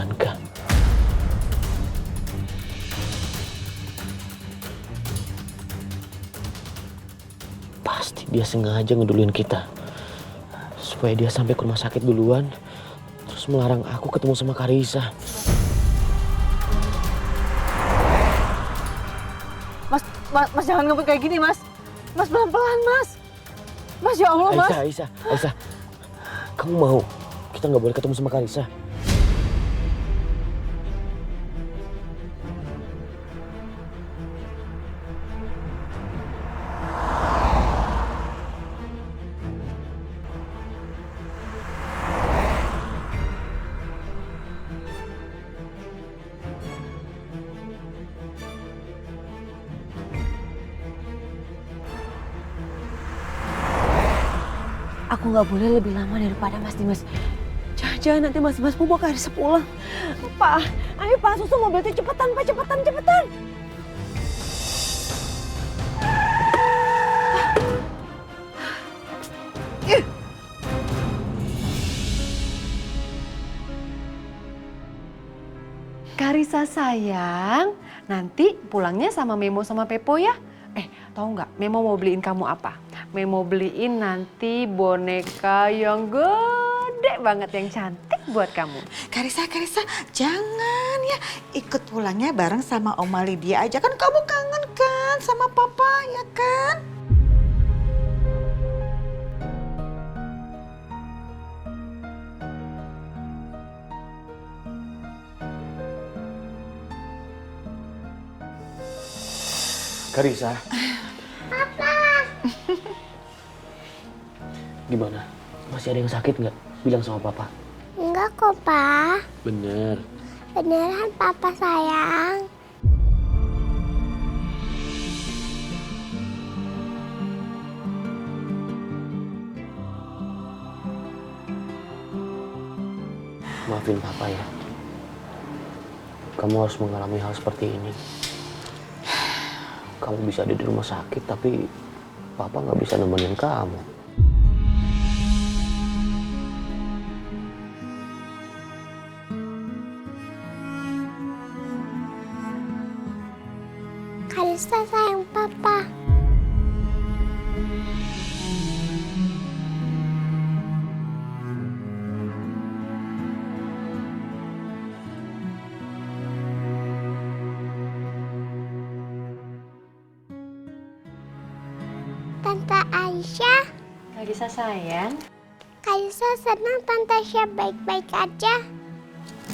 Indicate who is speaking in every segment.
Speaker 1: Bianca. Pasti dia sengaja ngeduluin kita. Supaya dia sampai ke rumah sakit duluan. Terus melarang aku ketemu sama Karissa.
Speaker 2: Mas jangan ngebut kayak gini, Mas. Mas pelan-pelan, Mas. Mas, ya Allah, Mas.
Speaker 1: Aisyah. Kamu mau kita nggak boleh ketemu sama Karissa?
Speaker 2: Aku nggak boleh lebih lama daripada Mas Dimas. Jangan nanti Mas Dimas mau bawa Karissa pulang. Pak, ayo Pak, susul mobil itu cepetan, Pak, cepetan.
Speaker 3: Karissa sayang, nanti pulangnya sama Memo sama Pepo ya. Tahu nggak, Memo mau beliin kamu apa? Memo beliin nanti boneka yang gede banget, yang cantik buat kamu.
Speaker 4: Karissa, jangan ya. Ikut pulangnya bareng sama Oma Lydia aja. Kan kamu kangen kan sama Papa, ya kan?
Speaker 1: Karissa. Papa. Gimana? Masih ada yang sakit nggak? Bilang sama Papa.
Speaker 5: Enggak kok, Pak.
Speaker 1: Bener.
Speaker 5: Beneran Papa sayang.
Speaker 1: Maafin Papa ya. Kamu harus mengalami hal seperti ini. Kamu bisa ada di rumah sakit, tapi Papa nggak bisa nemenin kamu.
Speaker 5: Karissa sayang Papa. Tante Aisyah.
Speaker 3: Karissa sayang,
Speaker 5: Karissa senang Tante Aisyah baik-baik aja.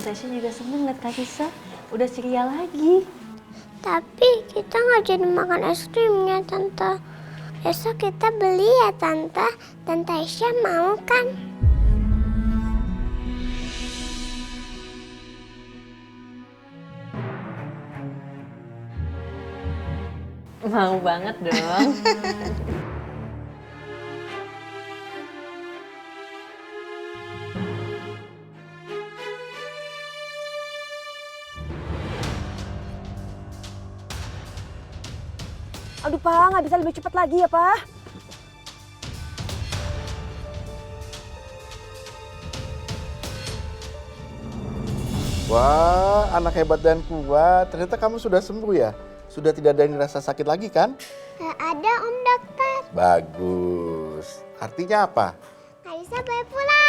Speaker 3: Tasya juga seneng liat Karissa udah ceria lagi.
Speaker 5: Tapi kita nggak jadi makan es krimnya, Tante. Besok kita beli ya, Tante. Tante Aisyah mau kan?
Speaker 3: Mau banget dong.
Speaker 2: Aduh, Pak, nggak bisa lebih cepat lagi ya, Pak.
Speaker 6: Wah, anak hebat dan kuat. Ternyata kamu sudah sembuh ya? Sudah tidak ada yang rasa sakit lagi kan?
Speaker 5: Nggak ada, Om Dokter.
Speaker 6: Bagus. Artinya apa?
Speaker 5: Karissa boleh pulang.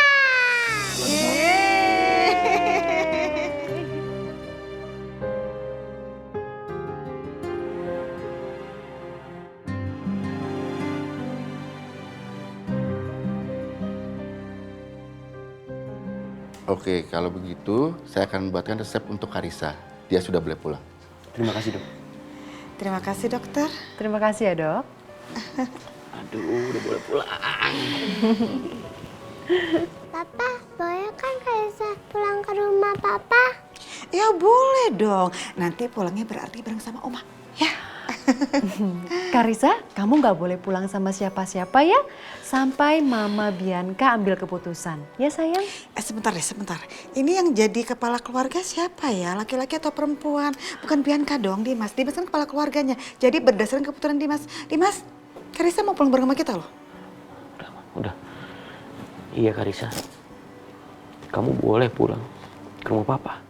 Speaker 6: Oke, kalau begitu saya akan membuatkan resep untuk Karissa. Dia sudah boleh pulang.
Speaker 1: Terima kasih, Dok.
Speaker 4: Terima kasih, Dokter.
Speaker 3: Terima kasih ya, Dok.
Speaker 1: Aduh, udah boleh pulang.
Speaker 5: Papa, boleh kan Karissa pulang ke rumah Papa?
Speaker 4: Ya boleh dong. Nanti pulangnya berarti bareng sama Oma. Ya.
Speaker 3: Karissa, kamu nggak boleh pulang sama siapa-siapa ya, sampai Mama Bianca ambil keputusan. Ya sayang?
Speaker 4: Sebentar deh, sebentar. Ini yang jadi kepala keluarga siapa ya? Laki-laki atau perempuan? Bukan Bianca dong, Dimas. Dimas kan kepala keluarganya. Jadi berdasarkan keputusan Dimas. Dimas, Karissa mau pulang bareng sama kita loh.
Speaker 1: Udah. Iya, Karissa. Kamu boleh pulang ke rumah Papa.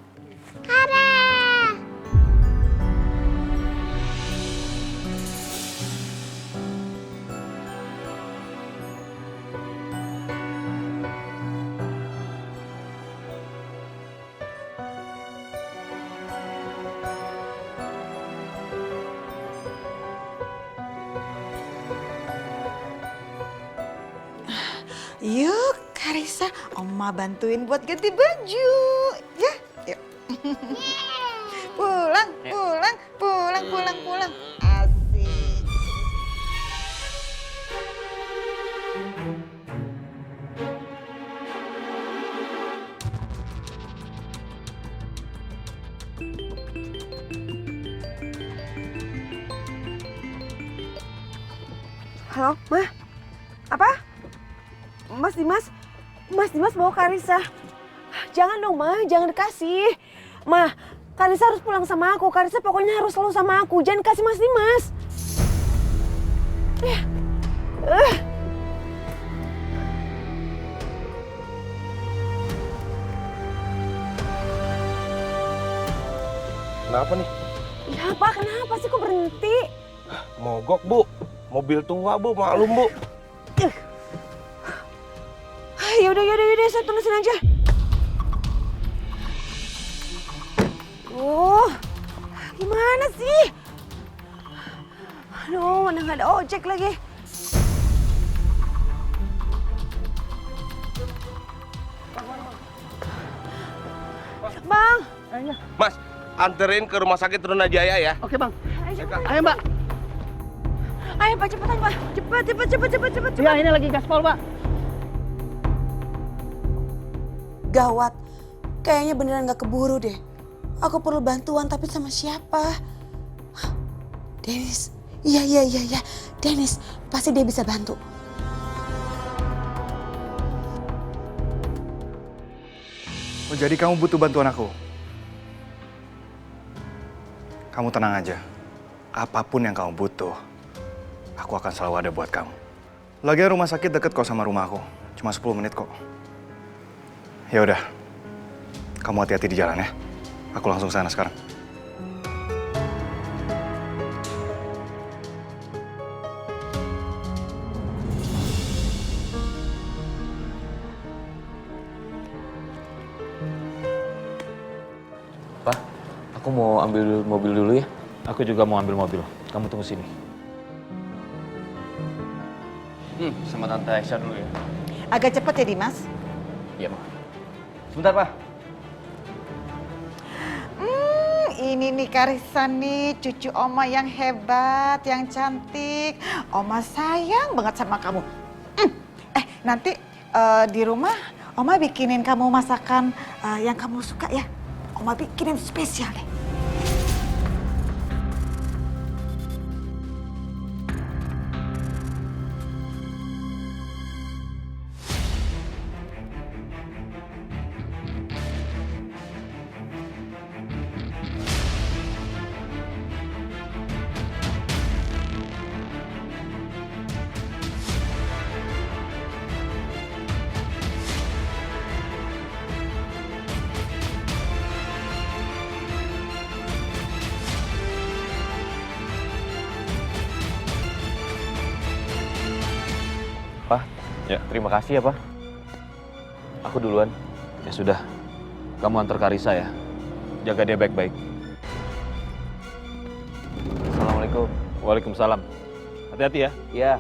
Speaker 4: Yuk, Karissa, Oma bantuin buat ganti baju. Ya, yuk. Pulang, pulang, pulang, pulang, pulang. Asik.
Speaker 2: Halo, Ma? Apa? Mas Dimas? Mas Dimas bawa Karissa. Jangan dong, Ma. Jangan dikasih. Ma, Karissa harus pulang sama aku. Karissa pokoknya harus selalu sama aku. Jangan kasih Mas Dimas.
Speaker 7: Kenapa nih?
Speaker 2: Ya, Pak, kenapa sih kok berhenti?
Speaker 7: Mogok, Bu. Mobil tua, Bu. Maklum, Bu.
Speaker 2: Yaudah, saya tulisin aja. Gimana sih? Aduh, mana nggak ada ojek lagi. Bang,
Speaker 7: Mas, anterin ke rumah sakit Trunajaya ya.
Speaker 1: Oke bang,
Speaker 2: ayo
Speaker 1: ayo mbak.
Speaker 2: Pak, cepetan Pak. Cepet.
Speaker 1: Ya ini lagi gaspol mbak.
Speaker 8: Gawat, kayaknya beneran gak keburu deh. Aku perlu bantuan tapi sama siapa? Hah, Dennis, iya. Dennis, pasti dia bisa bantu.
Speaker 9: Oh, jadi kamu butuh bantuan aku? Kamu tenang aja. Apapun yang kamu butuh, aku akan selalu ada buat kamu. Lagian rumah sakit deket kok sama rumah aku. Cuma 10 menit kok. Ya udah, kamu hati-hati di jalan ya. Aku langsung sana sekarang.
Speaker 10: Pak, aku mau ambil mobil dulu ya.
Speaker 11: Aku juga mau ambil mobil. Kamu tunggu sini.
Speaker 10: Sama Tante Aisyah dulu ya.
Speaker 4: Agak cepat ya, Dimas.
Speaker 10: Iya, Ma. Sebentar, Pak.
Speaker 4: Ini nih Karissa nih, cucu Oma yang hebat, yang cantik. Oma sayang banget sama kamu. Nanti di rumah Oma bikinin kamu masakan yang kamu suka ya. Oma bikinin spesial deh.
Speaker 10: Pak, ya terima kasih ya, Pak. Aku duluan.
Speaker 11: Ya sudah, kamu antar Karissa ya. Jaga dia baik-baik.
Speaker 10: Assalamualaikum.
Speaker 11: Waalaikumsalam. Hati-hati ya.
Speaker 10: Iya.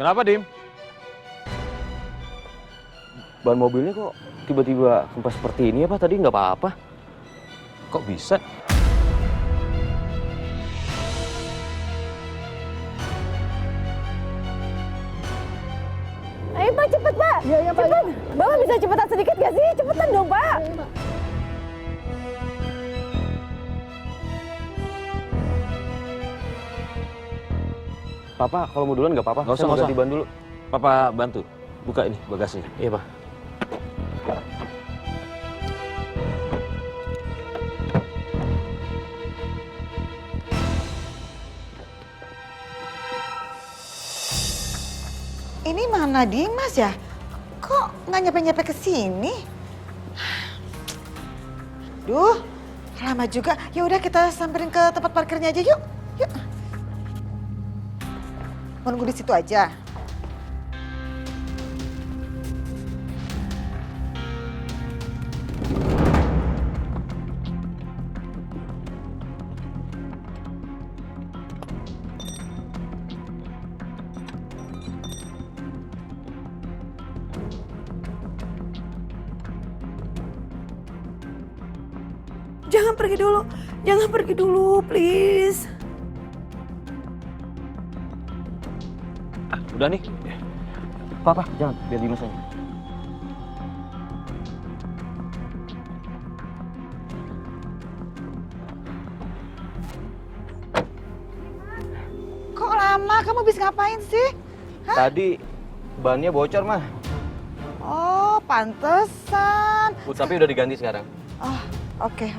Speaker 11: Kenapa, Dim?
Speaker 10: Ban mobilnya kok tiba-tiba kempes seperti ini ya, Pak? Tadi nggak apa-apa.
Speaker 11: Kok bisa?
Speaker 2: Ayo Pak, cepet Pak. Iya Pak. Cepet. Bapak bisa cepetan sedikit gak sih? Cepetan dong Pak.
Speaker 10: Papa, kalau mau duluan nggak apa-apa.
Speaker 11: Nggak usah,
Speaker 10: Saya mau
Speaker 11: nggak
Speaker 10: ganti
Speaker 11: usah.
Speaker 10: ban dulu.
Speaker 11: Papa bantu. Buka ini bagasi.
Speaker 10: Iya, Pak.
Speaker 4: Ini mana Dimas ya? Kok nggak nyampe-nyampe ke sini? Aduh, lama juga. Ya udah kita samperin ke tempat parkirnya aja yuk. Yuk. Mau nunggu di situ aja.
Speaker 2: Jangan pergi dulu, please.
Speaker 10: Udah nih. Papa, jangan. Biar Dimas aja.
Speaker 4: Kok lama? Kamu habis ngapain sih? Hah?
Speaker 10: Tadi bannya bocor, Mah.
Speaker 4: Oh, pantesan.
Speaker 10: Tapi udah diganti sekarang.
Speaker 4: Oh, oke.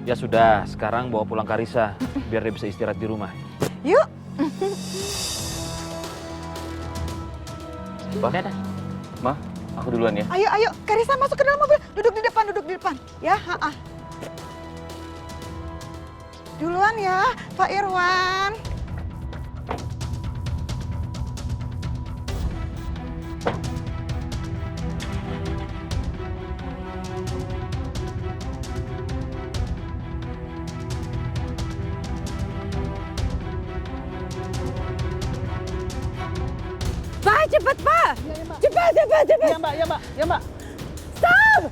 Speaker 11: Ya sudah, sekarang bawa pulang Karissa biar dia bisa istirahat di rumah.
Speaker 4: Yuk.
Speaker 10: Pak, Ma, aku duluan ya.
Speaker 4: Ayo, Karissa masuk ke dalam mobil. Duduk di depan. Ya, Duluan ya, Pak Irwan.
Speaker 2: Pak, cepat, Pak. Cepat.
Speaker 6: Ya, Mbak.
Speaker 2: Stop.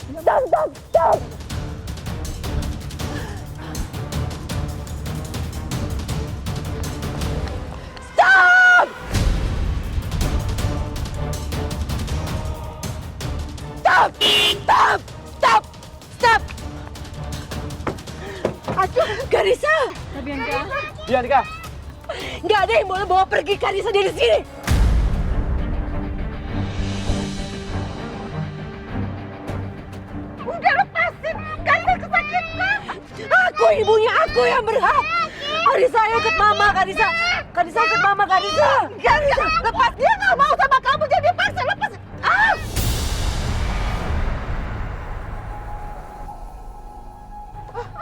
Speaker 2: Stop. Aduh, Karissa.
Speaker 10: Bianca.
Speaker 2: Nggak ada yang boleh bawa pergi Karissa dari sini. Udah lepasin, Karissa kesakitan. Aku ibunya, aku yang berhak. Karissa ikut mama, Karissa ikut mama, Karissa, lepas, dia nggak mau sama kamu, jadi paksa lepas.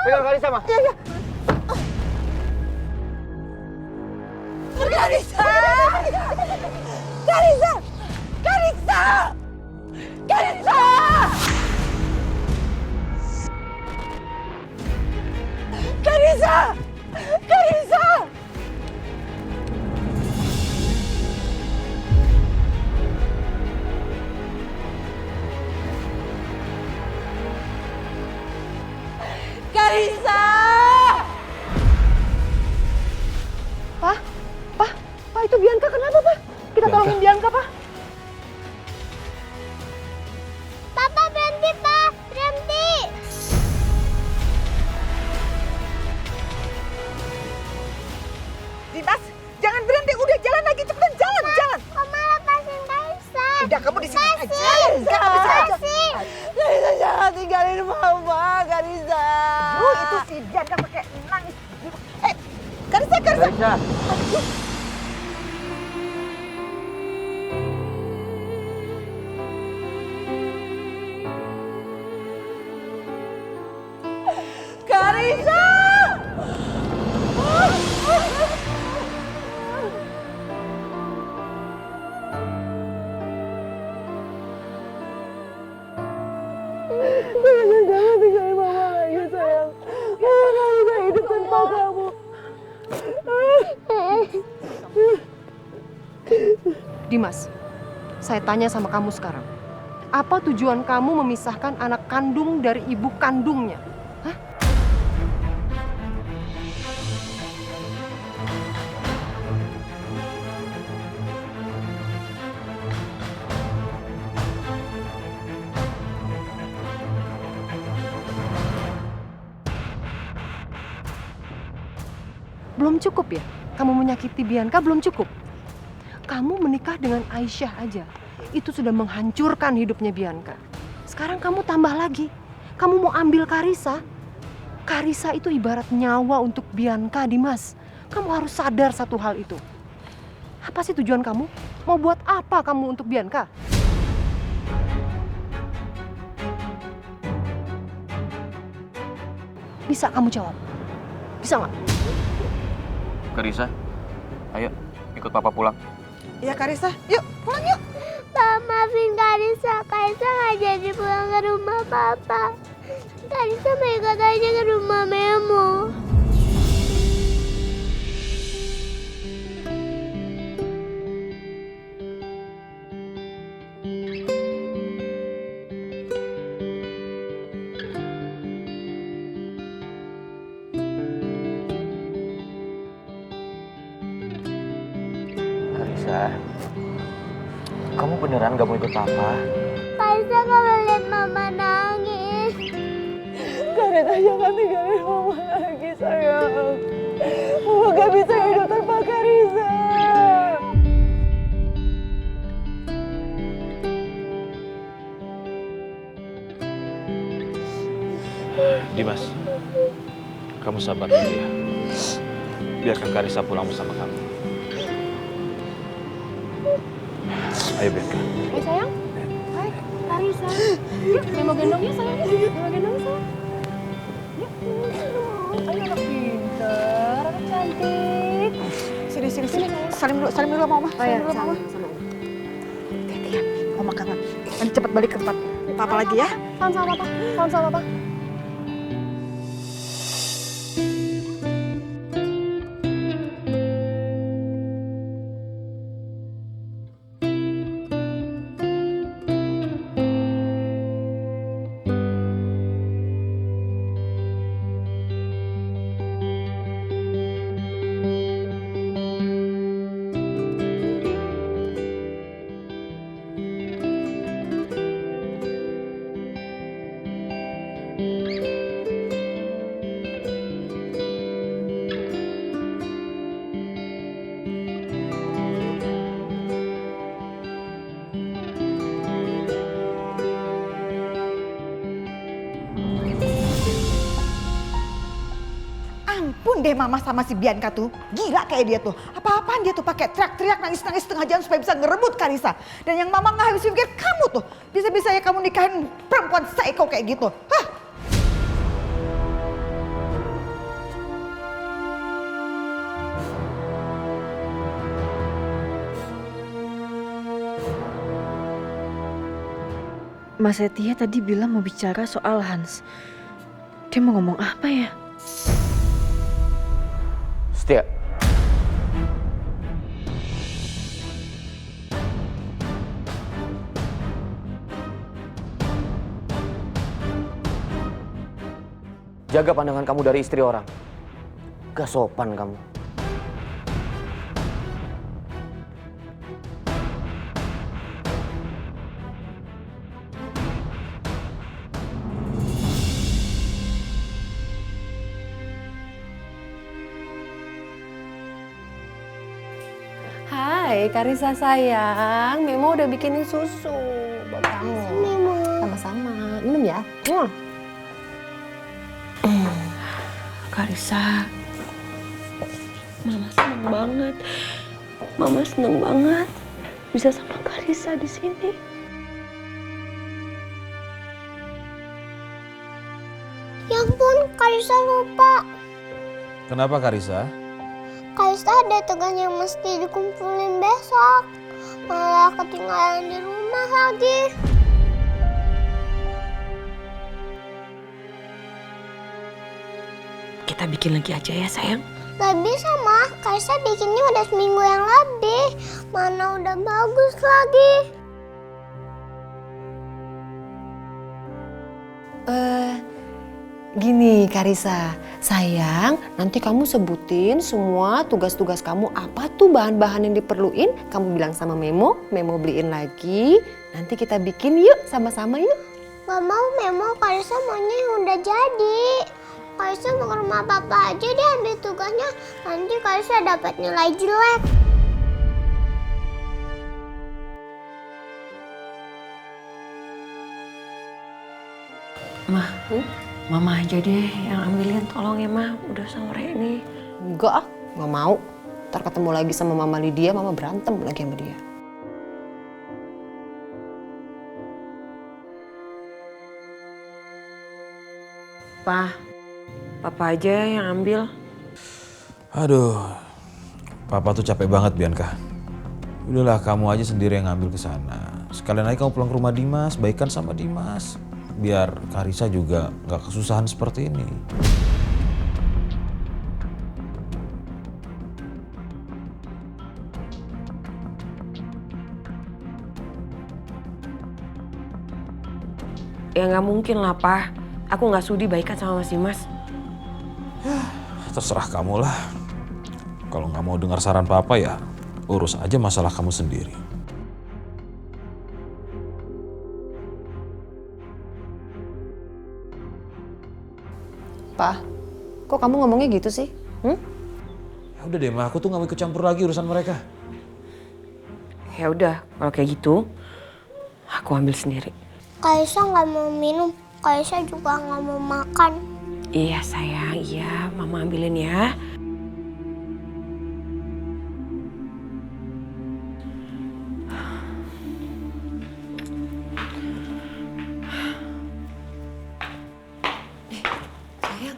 Speaker 10: Pegang Karissa, Ma.
Speaker 2: Iya. Karissa! Pak, itu Bianca kenapa, Pak? Kita tolongin Bianca, Pak.
Speaker 5: Papa berhenti, Pak. Berhenti.
Speaker 4: Dimas, jangan berhenti. Udah jalan lagi, cepetan jalan.
Speaker 5: Mama lepasin Karissa.
Speaker 4: Udah kamu di sini aja.
Speaker 2: Karissa, jangan tinggalin mama, Karissa.
Speaker 4: Itu si Bianca pakai nangis. Karissa.
Speaker 2: Karissa! Jangan tinggalin mama lagi, sayang. Mama gak bisa hidup tanpa kamu.
Speaker 3: Dimas, saya tanya sama kamu sekarang. Apa tujuan kamu memisahkan anak kandung dari ibu kandungnya? Hah? Belum cukup ya? Kamu menyakiti Bianca belum cukup? Kamu menikah dengan Aisyah aja, itu sudah menghancurkan hidupnya Bianca. Sekarang kamu tambah lagi, kamu mau ambil Karissa. Karissa itu ibarat nyawa untuk Bianca, Dimas. Kamu harus sadar satu hal itu. Apa sih tujuan kamu? Mau buat apa kamu untuk Bianca? Bisa kamu jawab? Bisa nggak?
Speaker 11: Karisa, ayo ikut papa pulang.
Speaker 4: Iya Karisa, yuk pulang yuk.
Speaker 5: Pak, maafin Karisa. Karisa nggak jadi pulang ke rumah Papa. Karisa mau ikut aja ke rumah Memo.
Speaker 1: Karisa, kamu beneran gak mau ikut papa?
Speaker 5: Karisa kalau lihat Mama nangis.
Speaker 2: Karisa jangan tinggalin Mama lagi sayang. Mama gak bisa hidup tanpa Karisa.
Speaker 11: Dimas, kamu sabar dulu ya. Biarkan Karisa pulang bersama kamu. Ayo Bianca.
Speaker 3: Ayo sayang. Hai, Karisa. Yuk, Memo gendong ya sayang. Memo gendong sayang. Yuk. Ayo anak pintar, anak cantik.
Speaker 4: Sini, sini, sini. Salim dulu sama Mama.
Speaker 3: Oh ya,
Speaker 4: Salim dulu sama Mama.
Speaker 3: sama.
Speaker 4: Hati-hati ya, Mama kangen. Nanti cepat balik ke tempat Papa lagi ya.
Speaker 3: Salam sama papa. Salam sama papa.
Speaker 4: Ampun deh Mama sama si Bianca tuh. Gila kayak dia tuh. Apa-apaan dia tuh pakai teriak-teriak nangis-nangis setengah jam supaya bisa ngerebut Karisa. Dan yang Mama nggak habis pikir kamu tuh. Bisa-bisa ya kamu nikahin perempuan psycho kayak gitu. Hah?
Speaker 2: Mas Setia tadi bilang mau bicara soal Hans. Dia mau ngomong apa ya?
Speaker 1: Setia. Jaga pandangan kamu dari istri orang. Gak sopan kamu.
Speaker 3: Hai, Karisa sayang. Memo udah bikinin susu buat kamu.
Speaker 5: Memo.
Speaker 3: Sama-sama. Minum ya.
Speaker 2: Karisa, Mama seneng banget. Mama seneng banget bisa sama Karisa di sini.
Speaker 5: Ya ampun, Karisa lupa.
Speaker 11: Kenapa Karisa?
Speaker 5: Karisa ada tugas yang mesti dikumpulin besok. Malah ketinggalan di rumah lagi.
Speaker 2: Kita bikin lagi aja ya sayang.
Speaker 5: Gak bisa mah, Karisa bikinnya udah seminggu yang lebih. Mana udah bagus lagi.
Speaker 3: Gini Karisa, sayang nanti kamu sebutin semua tugas-tugas kamu apa tuh bahan-bahan yang diperluin. Kamu bilang sama Memo, Memo beliin lagi. Nanti kita bikin yuk sama-sama yuk.
Speaker 5: Gak mau Memo, Karisa maunya yang udah jadi. Karisa mau ke rumah papa aja deh ambil tugasnya. Nanti Karisa dapat nilai jelek.
Speaker 2: Mah, Mama aja deh yang ambilin, tolong ya Mah, udah sore ini.
Speaker 3: Enggak ah, nggak mau. Ntar ketemu lagi sama Mama Lydia, Mama berantem lagi sama dia.
Speaker 2: Pak, Papa aja yang ambil.
Speaker 11: Aduh, Papa tuh capek banget Bianca. Udahlah kamu aja sendiri yang ngambil ke sana. Sekalian aja kamu pulang ke rumah Dimas, baikan sama Dimas. Biar Karisa juga nggak kesusahan seperti ini.
Speaker 2: Ya nggak mungkin lah, Pak. Aku nggak sudi baikan sama Mas Dimas.
Speaker 11: Terserah kamu lah. Kalau nggak mau dengar saran Papa ya urus aja masalah kamu sendiri.
Speaker 3: Pa, kok kamu ngomongnya gitu sih?
Speaker 11: Ya udah deh, Ma, aku tuh nggak mau ikut campur lagi urusan mereka.
Speaker 2: Ya udah, kalau kayak gitu, aku ambil sendiri.
Speaker 5: Kaisa nggak mau minum, Kaisa juga nggak mau makan.
Speaker 2: Iya sayang, iya, Mama ambilin ya.
Speaker 3: Sayang,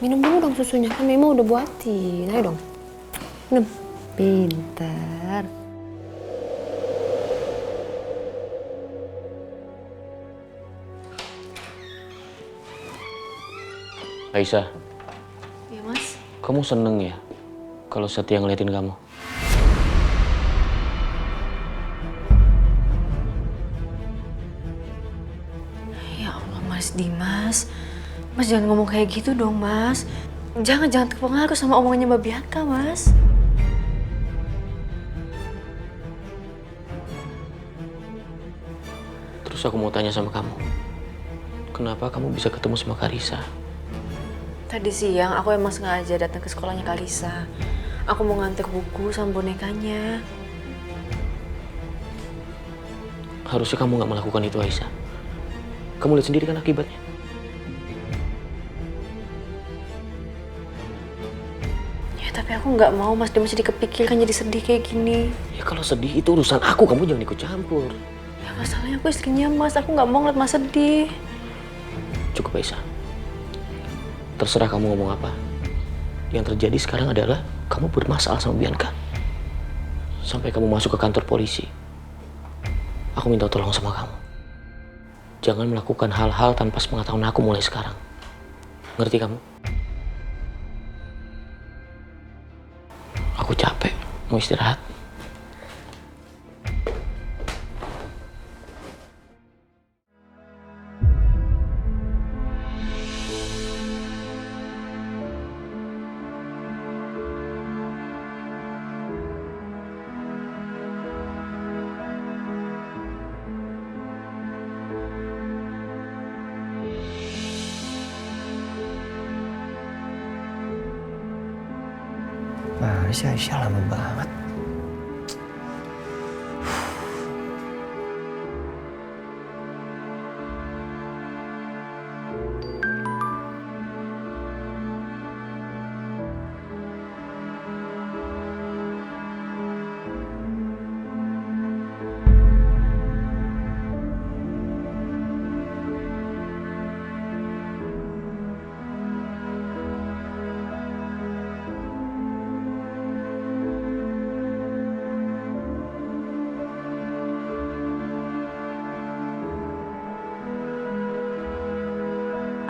Speaker 3: minum dulu dong susunya, kan Memo udah buatin. Ayo dong, minum. Pintar.
Speaker 1: Aisyah,
Speaker 3: Iya Mas.
Speaker 1: kamu seneng ya kalau Setia ngeliatin kamu?
Speaker 12: Ya Allah Mas Dimas. Mas jangan ngomong kayak gitu dong Mas. Jangan terpengaruh sama omongannya Mbak Bianca Mas.
Speaker 1: Terus aku mau tanya sama kamu, kenapa kamu bisa ketemu sama Karisa?
Speaker 12: Tadi siang aku emang sengaja datang ke sekolahnya Karisa. Aku mau nganter buku sama bonekanya.
Speaker 1: Harusnya kamu nggak melakukan itu, Aisyah. Kamu lihat sendiri kan akibatnya.
Speaker 12: Ya tapi aku nggak mau Mas Dimas jadi kepikiran jadi sedih kayak gini.
Speaker 1: Ya kalau sedih itu urusan aku, kamu jangan ikut campur.
Speaker 12: Ya masalahnya aku istrinya Mas, aku nggak mau ngeliat Mas sedih.
Speaker 1: Cukup, Aisyah. Terserah kamu ngomong apa. Yang terjadi sekarang adalah kamu bermasalah sama Bianca. Sampai kamu masuk ke kantor polisi. Aku minta tolong sama kamu. Jangan melakukan hal-hal tanpa sepengetahuan aku mulai sekarang. Ngerti kamu? Aku capek, mau istirahat. Mana sih Aisyah, lama banget.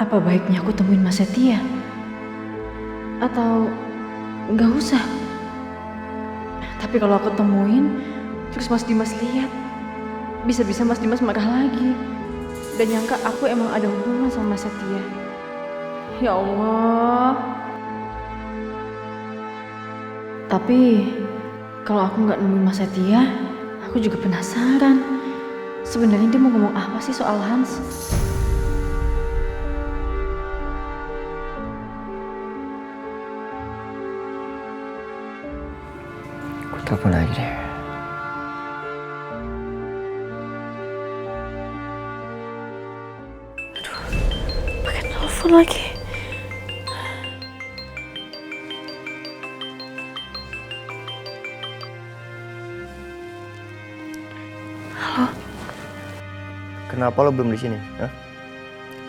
Speaker 12: Apa baiknya aku temuin Mas Setia? Atau nggak usah? Tapi kalau aku temuin, terus Mas Dimas lihat, bisa-bisa Mas Dimas marah lagi. Dan nyangka aku emang ada hubungan sama Mas Setia. Ya Allah. Tapi kalau aku nggak nemuin Mas Setia, aku juga penasaran. Sebenarnya dia mau ngomong apa sih soal Hans?
Speaker 1: Telepon lagi deh.
Speaker 12: Aduh, pakai telepon lagi. Halo.
Speaker 13: Kenapa lo belum di sini? Hah?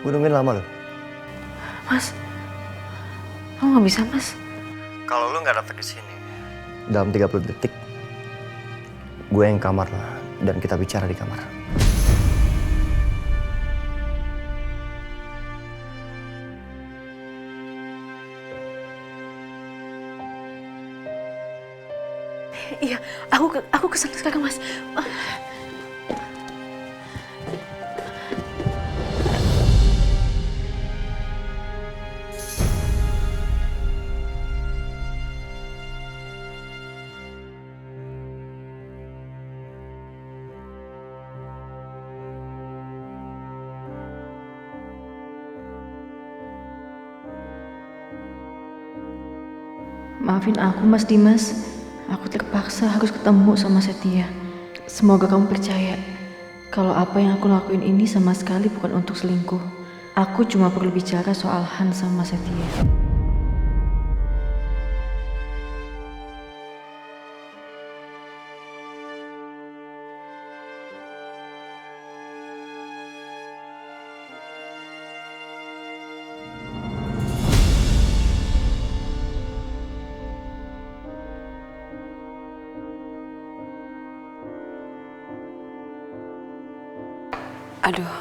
Speaker 13: Gue nungguin lama lo.
Speaker 12: Mas, Kok nggak bisa, Mas?
Speaker 9: Kalau lu nggak datang ke sini, dalam 30 detik, gue yang kamar lah, dan kita bicara di kamar.
Speaker 12: Iya, aku kesana sekarang, Mas. Maafin aku, Mas Dimas. Aku terpaksa harus ketemu sama Setia. Semoga kamu percaya kalau apa yang aku lakuin ini sama sekali bukan untuk selingkuh. Aku cuma perlu bicara soal Hans sama Setia.
Speaker 8: Aduh,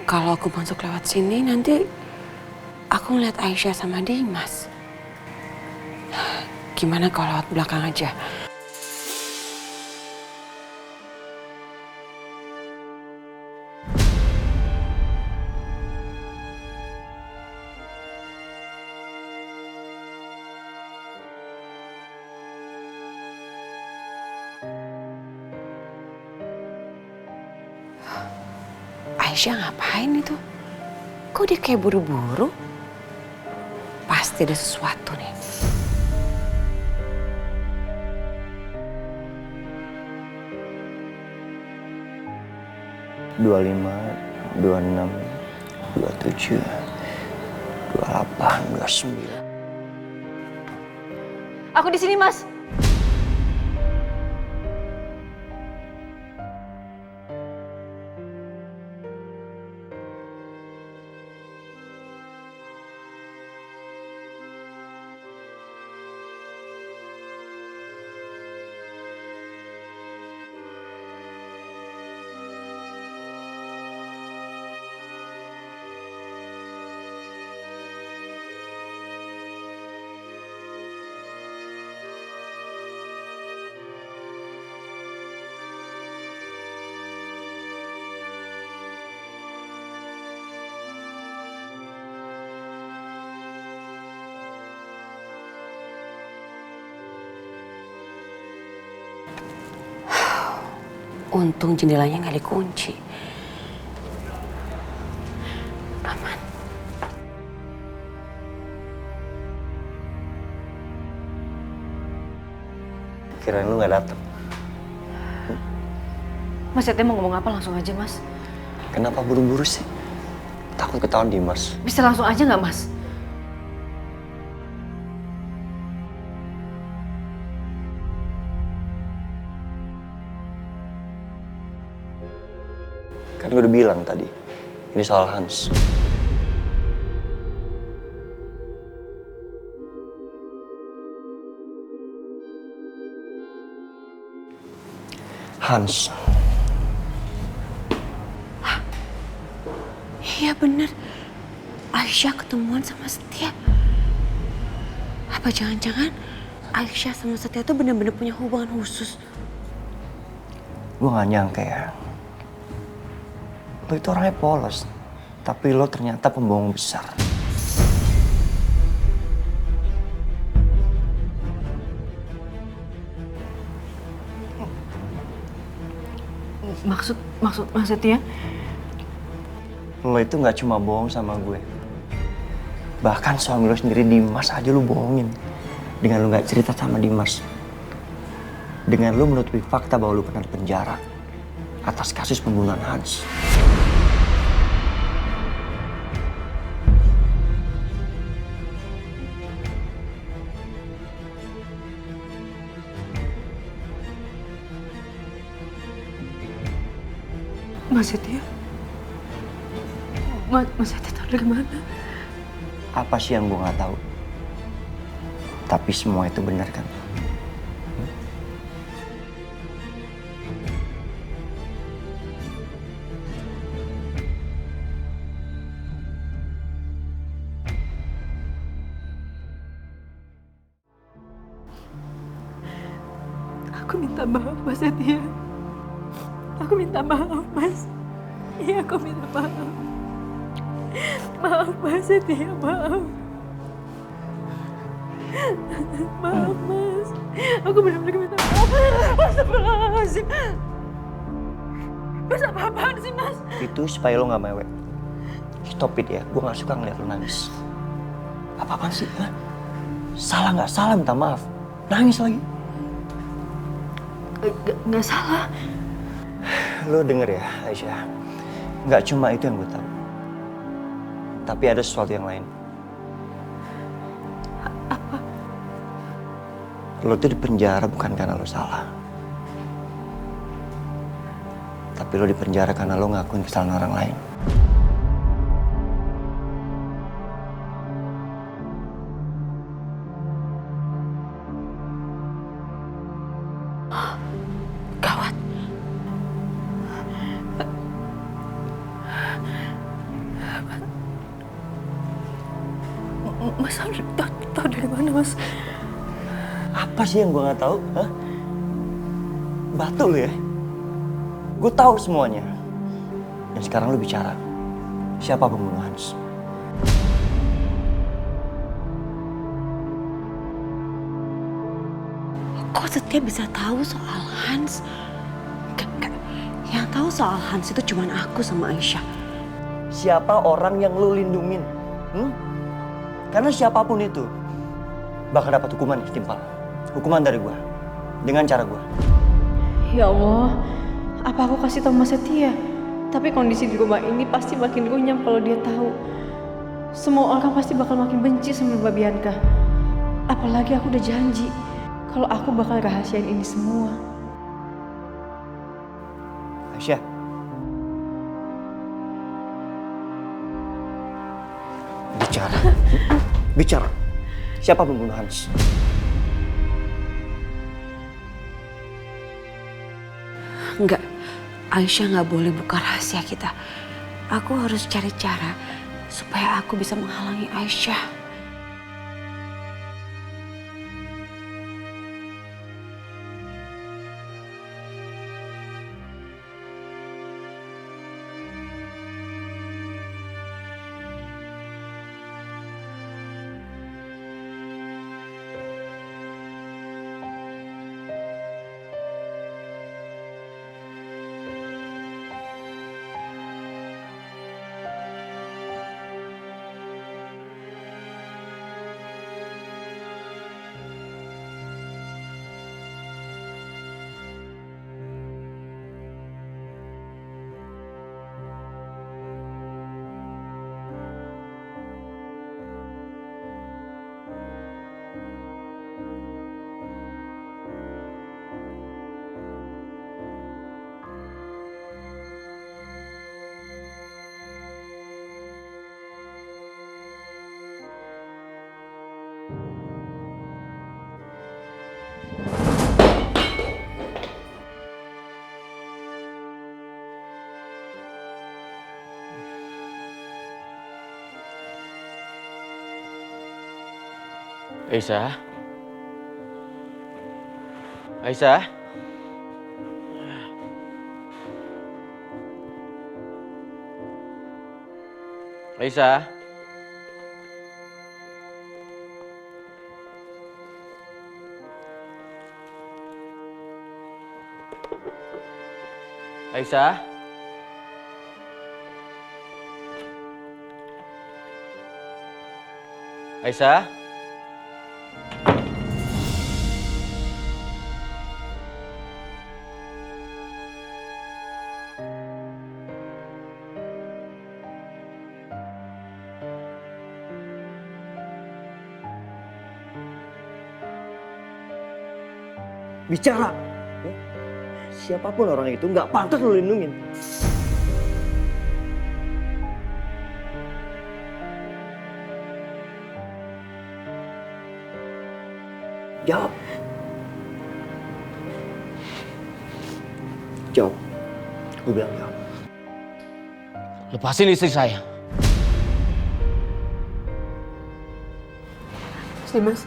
Speaker 8: kalau aku masuk lewat sini nanti aku ngeliat Aisyah sama Dimas. Gimana kalau lewat belakang aja? Aisyah ngapain itu? Kok dia kayak buru-buru? Pasti ada sesuatu nih.
Speaker 9: Dua 26, 27, 28, 29.
Speaker 12: Aku di sini, Mas.
Speaker 8: Untung jendelanya nggak dikunci. Aman.
Speaker 9: Kirain lu nggak datang.
Speaker 12: Mas Setia mau ngomong apa langsung aja, Mas.
Speaker 9: Kenapa buru-buru sih? Takut ketahuan Dimas.
Speaker 12: Bisa langsung aja nggak, Mas?
Speaker 9: Kan gue udah bilang tadi, ini soal Hans. Hans.
Speaker 8: Iya bener. Aisyah ketemuan sama Setia. Apa jangan-jangan Aisyah sama Setia tuh bener-bener punya hubungan khusus?
Speaker 9: Gue gak nyangka ya. Lo itu orangnya polos, tapi lo ternyata pembohong besar.
Speaker 12: Maksud Mas Setia?
Speaker 9: Lo itu gak cuma bohong sama gue. Bahkan suami lo sendiri Dimas aja lo bohongin. Dengan lo gak cerita sama Dimas. Dengan lo menutupi fakta bahwa lo pernah di penjara atas kasus pembunuhan Hans.
Speaker 12: Mas Setia? Mas Setia tahu dari mana?
Speaker 13: Apa sih yang gue nggak tahu? Tapi semua itu benar kan?
Speaker 12: Aku minta maaf Mas Setia. Aku minta maaf Mas. Iya aku minta maaf. Maaf Mas Setia, maaf. Maaf Mas. Aku benar-benar minta maaf. Astagfirullahaladzim. Mas apa-apaan sih Mas?
Speaker 13: Itu supaya lo nggak mewek. Stop it ya, gue nggak suka ngeliat lo nangis. Apa-apaan sih? Hah? Salah nggak salah minta maaf. Nangis lagi.
Speaker 12: Nggak salah.
Speaker 13: Lo denger ya Aisyah, nggak cuma itu yang gue tahu. Tapi ada sesuatu yang lain.
Speaker 12: Apa?
Speaker 13: Lo tuh di penjara bukan karena lo salah. Tapi lo di penjara karena lo ngakuin kesalahan orang lain.
Speaker 12: Gawat. Mas tahu dari mana Mas?
Speaker 13: Apa sih yang gue nggak tahu? Hah? Batu lo ya? Gue tahu semuanya. Dan sekarang lo bicara. Siapa pembunuh Hans?
Speaker 8: Kok Setia bisa tahu soal Hans? Gak. Yang tahu soal Hans itu cuma aku sama Aisyah.
Speaker 13: Siapa orang yang lo lindungin? Karena siapapun itu bakal dapat hukuman yang setimpal. Hukuman dari gue. Dengan cara gue.
Speaker 12: Ya Allah, apa aku kasih tahu Mas Setia? Tapi kondisi di rumah ini pasti makin runyam kalau dia tahu. Semua orang pasti bakal makin benci sama Mbak Bianca. Apalagi aku udah janji kalau aku bakal rahasiain ini semua.
Speaker 13: Aisyah. Bicara. Bicara. Siapa pembunuh Hans?
Speaker 8: Enggak, Aisyah nggak boleh buka rahasia kita. Aku harus cari cara supaya aku bisa menghalangi Aisyah.
Speaker 1: Aisyah? Aisyah? Aisyah? Aisyah? Aisyah?
Speaker 13: Bicara. Ya. Siapapun orang itu nggak pantas lo lindungin. Jawab. Jawab. Gue bilang jawab.
Speaker 1: Lepasin istri saya.
Speaker 2: Mas Dimas.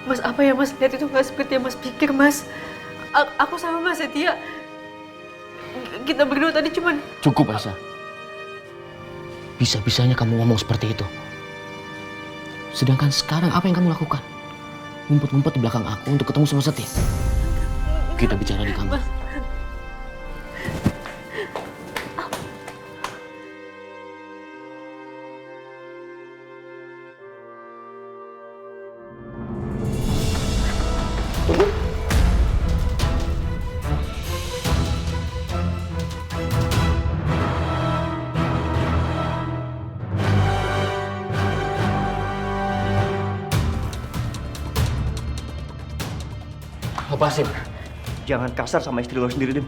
Speaker 12: Mas, apa yang Mas lihat itu nggak seperti yang Mas pikir, Mas. Aku sama Mas Setia, kita berdua tadi cuman...
Speaker 1: Cukup, Aisyah. Bisa-bisanya kamu ngomong seperti itu. Sedangkan sekarang apa yang kamu lakukan? Ngumpet-ngumpet di belakang aku untuk ketemu sama Setia. Kita bicara di kamar. Lepasin.
Speaker 13: Jangan kasar sama istri lo sendiri, Dim.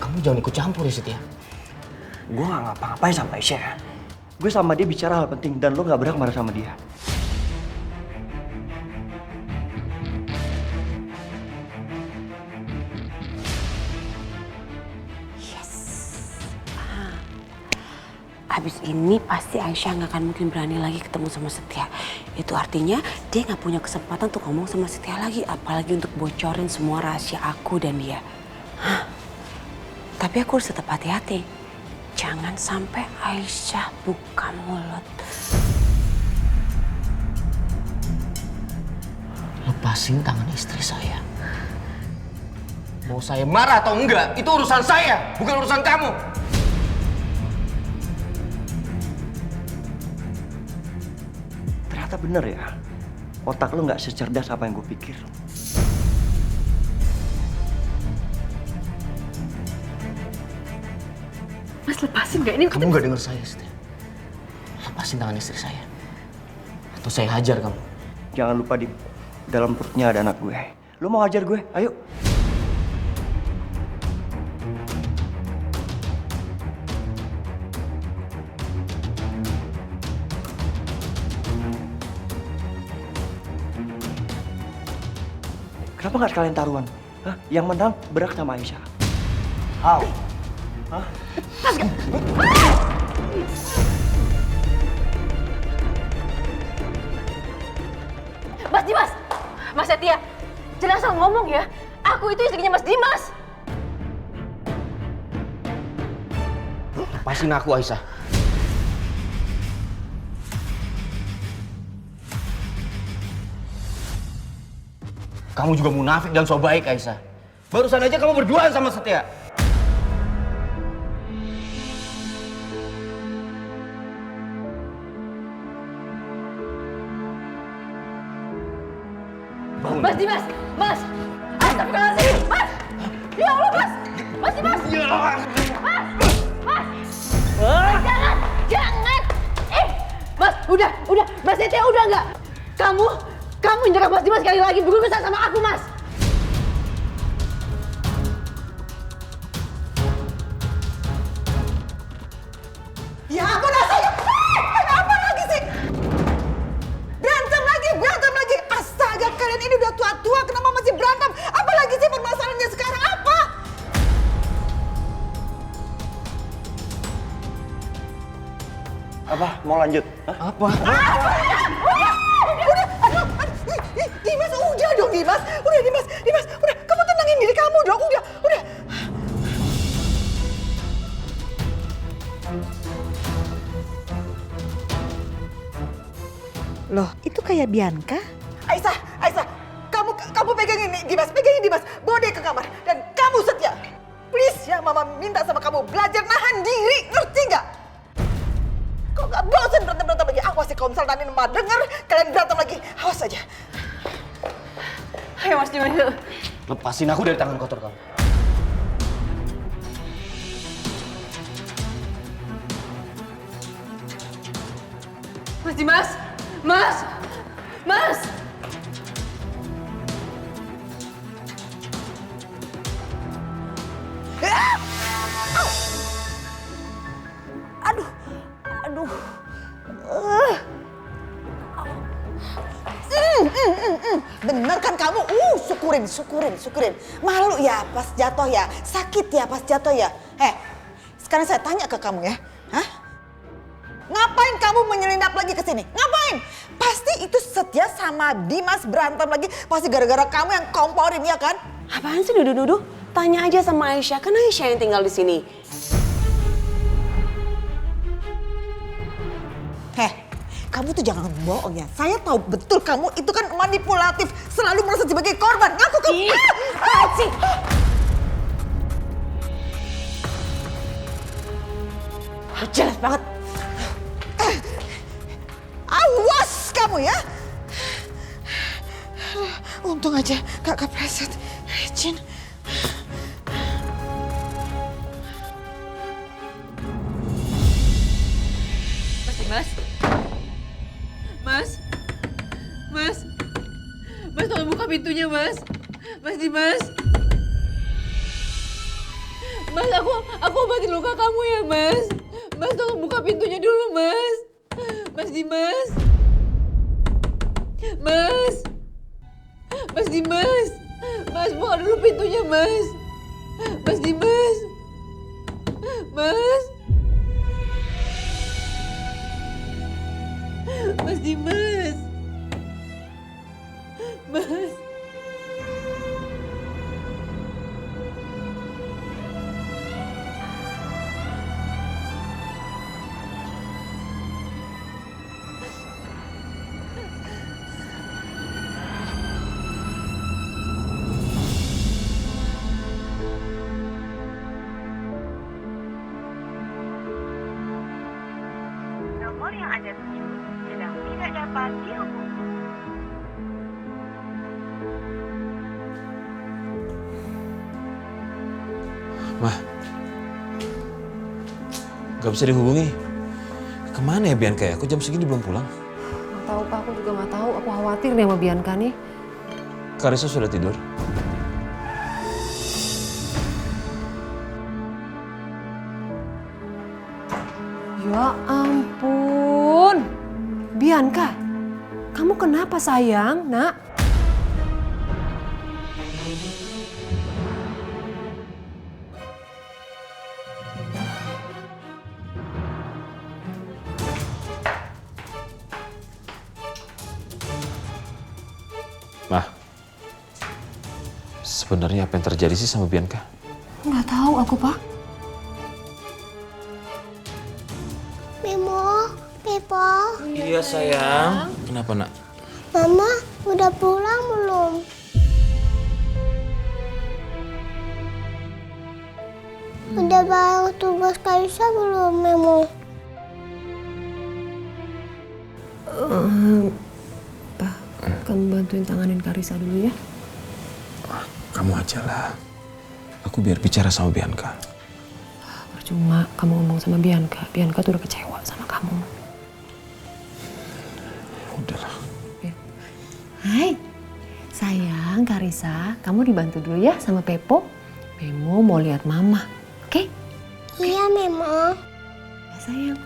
Speaker 1: Kamu jangan ikut campur ya, Setia.
Speaker 13: Gue gak ngapa-ngapain sama Aisyah. Gue sama dia bicara hal penting dan lo gak berhak marah sama dia.
Speaker 8: Habis ini pasti Aisyah nggak akan mungkin berani lagi ketemu sama Setia. Itu artinya dia nggak punya kesempatan untuk ngomong sama Setia lagi, apalagi untuk bocorin semua rahasia aku dan dia. Hah? Tapi aku harus tetap hati-hati. Jangan sampai Aisyah buka mulut.
Speaker 1: Lepasin tangan istri saya. Mau saya marah atau enggak, itu urusan saya, bukan urusan kamu.
Speaker 13: Ternyata bener ya, otak lo nggak secerdas apa yang gue pikir.
Speaker 12: Mas, lepasin gak ini?
Speaker 1: Kamu nggak dengar saya, Setia. Lepasin tangan istri saya. Atau saya hajar kamu.
Speaker 13: Jangan lupa, Dim, dalam perutnya ada anak gue. Lo mau hajar gue? Ayo. Kenapa nggak sekalian taruhan? Hah? Yang menang berak sama Aisyah. How? Hah?
Speaker 12: Mas Dimas! Mas Setia, jangan asal ngomong ya. Aku itu istrinya Mas Dimas.
Speaker 1: Lepasin aku, Aisyah. Kamu juga munafik dan so baik, Aisyah. Barusan aja kamu berduaan sama Setia.
Speaker 12: Bangun. Mas Dimas! Mas! Astagfirullahaladzim! Mas! Ya Allah, Mas! Mas Dimas! Mas! Mas! Jangan! Jangan! Mas, udah! Mas Setia udah nggak? Kamu nyerang Mas Dimas sekali lagi berurusan sama aku, Mas!
Speaker 4: Ya ampun, astaga! Apa lagi sih? Berantem lagi! Astaga, kalian ini udah tua-tua, kenapa masih berantem? Apa lagi sih permasalahannya sekarang? Apa?
Speaker 13: Apa? Mau lanjut? Hah?
Speaker 1: Apa?
Speaker 4: Dimas, udah dong Dimas. Udah Dimas, udah. Kamu tenangin diri kamu dong, udah. Loh, itu kayak Bianca? Aisyah, kamu pegangin Dimas, bawa dia ke kamar. Dan kamu Setia, please ya, Mama minta sama kamu belajar nahan diri, ngerti nggak? Kok nggak bosan berantem lagi? Awas ya kalau misalnya Nani Mama denger kalian berantem lagi, awas aja.
Speaker 12: Ayo Mas Dimas.
Speaker 1: Lepasin aku dari tangan kotor kamu.
Speaker 12: Dimas! Mas! Mas!
Speaker 4: Aduh, aduh. Bener kan kamu? Syukurin. Malu ya pas jatuh ya, sakit ya pas jatuh ya. Sekarang saya tanya ke kamu ya, hah? Ngapain kamu menyelinap lagi ke sini? Ngapain? Pasti itu Setia sama Dimas berantem lagi, pasti gara-gara kamu yang komporin ya kan?
Speaker 2: Apaan sih Dudu? Tanya aja sama Aisyah, kan Aisyah yang tinggal di sini.
Speaker 4: Kamu tuh jangan bohong ya. Saya tahu betul kamu itu kan manipulatif, selalu merasa sebagai korban. Ngaku kamu. Sih. Jelas banget. Awas kamu ya. Untung aja gak kepleset. Jin.
Speaker 12: Mas, tolong buka pintunya, Mas. Mas Dimas. Mas, aku obatin luka kamu ya, Mas. Mas, tolong buka pintunya dulu, Mas. Mas Dimas. Mas Dimas. Mas, buka dulu pintunya, Mas. Mas Dimas. Mas Dimas. Mas.
Speaker 14: Nomor yang Anda tuju sedang tidak dapat dihubungi.
Speaker 11: Mah, gak bisa dihubungi. Kemana ya Bianca ya? Kok jam segini belum pulang?
Speaker 3: Gak tahu Pak, aku juga gak tahu. Aku khawatir nih sama Bianca nih.
Speaker 11: Karissa sudah tidur?
Speaker 3: Ya ampun. Bianca, kamu kenapa sayang, nak?
Speaker 11: Mah, sebenarnya apa yang terjadi sih sama Bianca?
Speaker 3: Nggak tahu aku, Pak.
Speaker 5: Memo, Pepo.
Speaker 11: Iya sayang. Kenapa nak?
Speaker 5: Mama udah pulang belum? Udah bayar tugas Karissa belum, Memo?
Speaker 3: Pak, kamu bantuin tanganin Karissa dulu ya.
Speaker 11: Kamu aja lah. Aku biar bicara sama Bianca.
Speaker 3: Percuma kamu ngomong sama Bianca. Bianca tuh udah kecewa sama kamu.
Speaker 11: Udahlah.
Speaker 3: Hai, sayang Karissa, kamu dibantu dulu ya sama Pepo. Memo mau lihat mama, oke?
Speaker 5: Iya, Memo.
Speaker 3: Ya sayang.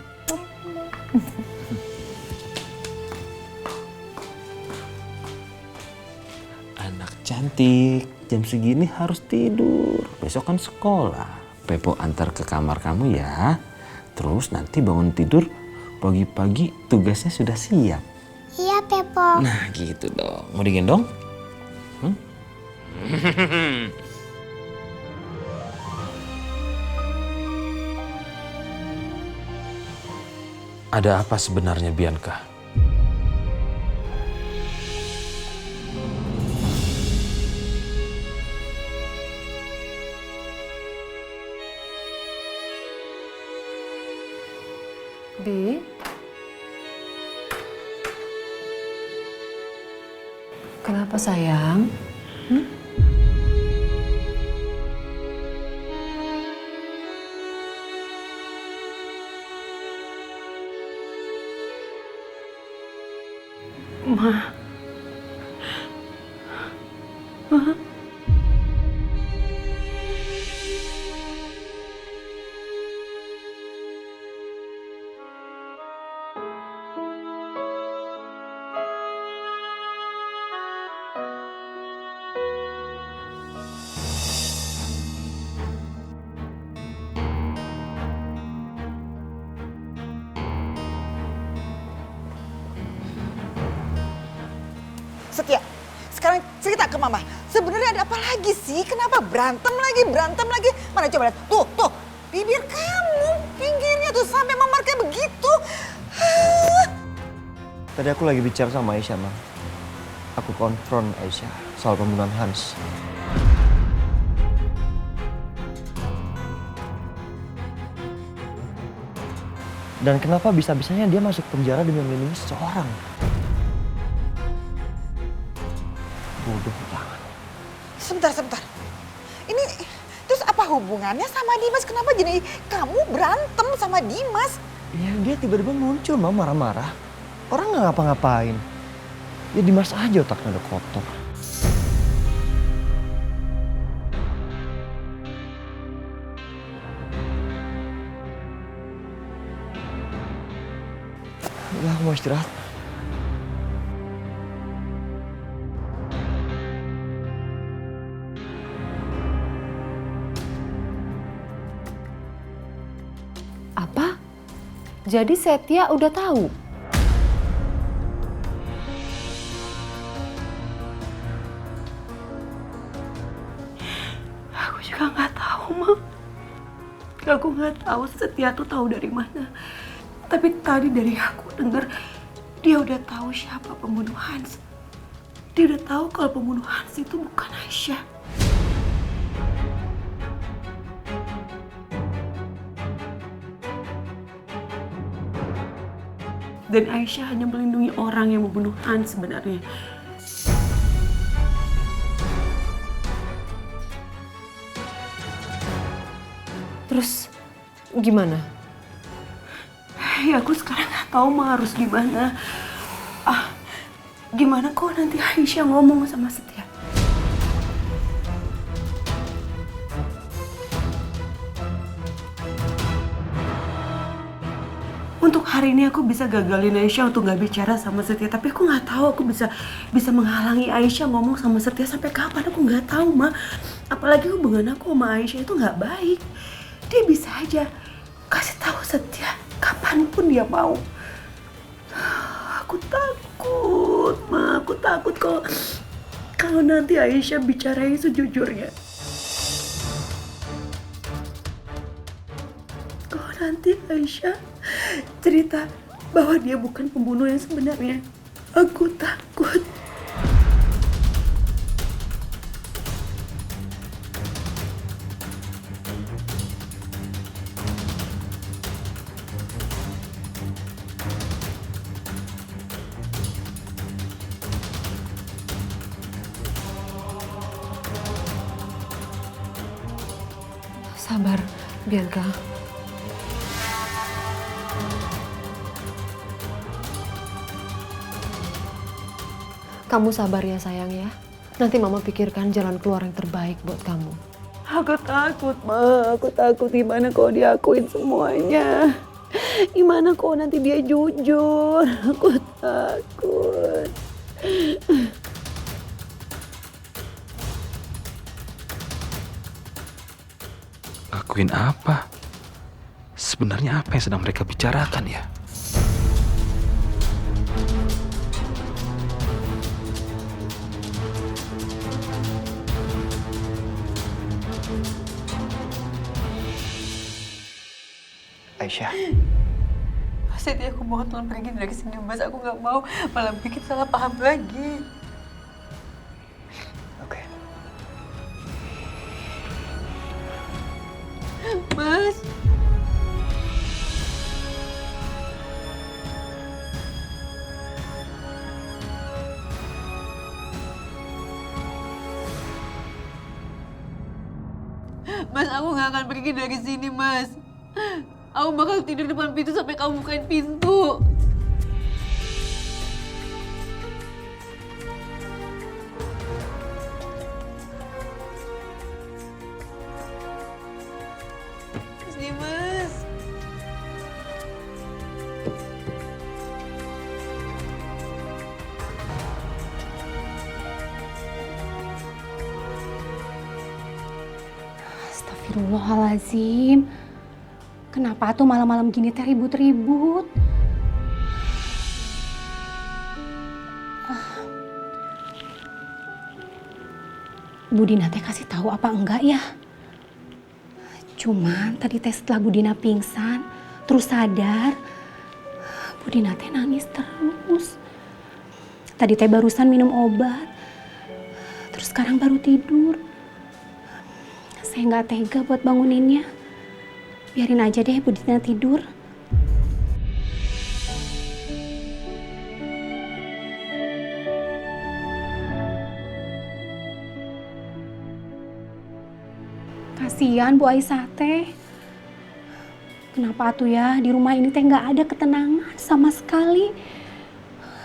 Speaker 11: Anak cantik, jam segini harus tidur. Besok kan sekolah. Pepo antar ke kamar kamu ya. Terus nanti bangun tidur, pagi-pagi tugasnya sudah siap.
Speaker 5: Iya, Pepo.
Speaker 11: Nah gitu dong. Mau digendong? Ada apa sebenarnya Bianca?
Speaker 3: Bi? Kenapa sayang?
Speaker 12: Ma. Ma.
Speaker 4: Setia, sekarang cerita ke mama. Sebenarnya ada apa lagi sih? Kenapa berantem lagi? Mana coba lihat. Tuh, bibir kamu, pinggirnya tuh sampai memar kayak begitu.
Speaker 13: Tadi aku lagi bicara sama Aisyah, Mang. Aku konfront Aisyah soal pembunuhan Hans. Dan kenapa bisa-bisanya dia masuk penjara demi melindungi seseorang? Bodoh banget.
Speaker 4: Sebentar. Ini terus apa hubungannya sama Dimas? Kenapa jadi kamu berantem sama Dimas?
Speaker 13: Ya dia tiba-tiba muncul, Mam, marah-marah. Orang nggak ngapa-ngapain. Ya Dimas aja otaknya udah kotor. Udah, aku mau istirahat.
Speaker 3: Apa? Jadi Setia udah tahu?
Speaker 12: Aku juga nggak tahu, Ma. Aku nggak tahu Setia tuh tahu dari mana. Tapi tadi dari aku dengar dia udah tahu siapa pembunuh Hans. Dia udah tahu kalau pembunuh Hans itu bukan Aisyah. Dan Aisyah hanya melindungi orang yang membunuh Hans sebenarnya.
Speaker 3: Terus gimana?
Speaker 12: Ya aku sekarang nggak tahu Ma harus gimana. Gimana kok nanti Aisyah ngomong sama Setia? Untuk hari ini aku bisa gagalin Aisyah untuk nggak bicara sama Setia, tapi aku nggak tahu aku bisa menghalangi Aisyah ngomong sama Setia sampai kapan, aku nggak tahu, Ma. Apalagi hubungan aku sama Aisyah itu nggak baik. Dia bisa aja kasih tahu Setia kapanpun dia mau. Aku takut, Ma. Aku takut kalau nanti Aisyah bicarain sejujurnya. Kalau nanti Aisyah cerita bahwa dia bukan pembunuh yang sebenarnya, aku takut.
Speaker 3: Sabar, Bianca. Kamu sabar ya sayang ya. Nanti Mama pikirkan jalan keluar yang terbaik buat kamu.
Speaker 12: Aku takut, Ma. Aku takut gimana kalau dia akuin semuanya. Gimana kalau nanti dia jujur. Aku takut.
Speaker 11: Lakuin apa? Sebenarnya apa yang sedang mereka bicarakan ya?
Speaker 13: Aisyah.
Speaker 12: Setia, aku mohon tolong pergi dari sini, Mas. Aku nggak mau malah bikin salah paham lagi.
Speaker 13: Oke.
Speaker 12: Mas. Mas, aku nggak akan pergi dari sini, Mas. Aku bakal tidur depan pintu sampai kamu bukain pintu.
Speaker 15: Astagfirullahaladzim. Kenapa tuh malam-malam gini teh ribut-ribut? Bu Dina teh kasih tahu apa enggak ya? Cuman tadi teh setelah Bu Dina pingsan, terus sadar, Bu Dina teh nangis terus. Tadi teh barusan minum obat, terus sekarang baru tidur. Saya nggak tega buat banguninnya. Biarin aja deh Bu Dina tidur. Kasihan Bu Aisyah teh. Kenapa tuh ya di rumah ini teh nggak ada ketenangan sama sekali.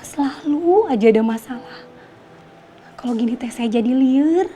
Speaker 15: Selalu aja ada masalah. Kalau gini teh saya jadi liar.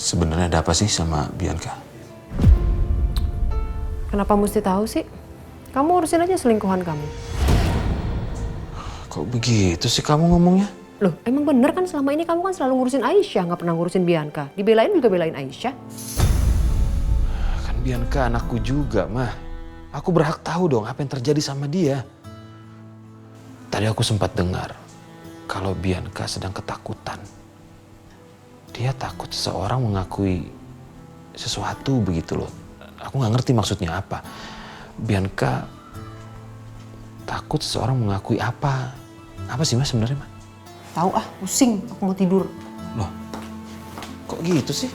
Speaker 11: Sebenarnya ada apa sih sama Bianca?
Speaker 3: Kenapa mesti tahu sih? Kamu urusin aja selingkuhan kamu.
Speaker 11: Kok begitu sih kamu ngomongnya?
Speaker 3: Loh, emang bener kan selama ini kamu kan selalu ngurusin Aisyah, nggak pernah ngurusin Bianca. Dibelain juga belain Aisyah.
Speaker 11: Kan Bianca anakku juga, Mah. Aku berhak tahu dong apa yang terjadi sama dia. Tadi aku sempat dengar kalau Bianca sedang ketakutan. Dia takut seseorang mengakui sesuatu begitu loh. Aku nggak ngerti maksudnya apa. Bianca takut seseorang mengakui apa? Apa sih Mas sebenarnya, Mas?
Speaker 3: Tahu ah, pusing. Aku mau tidur.
Speaker 11: Loh, kok gitu sih?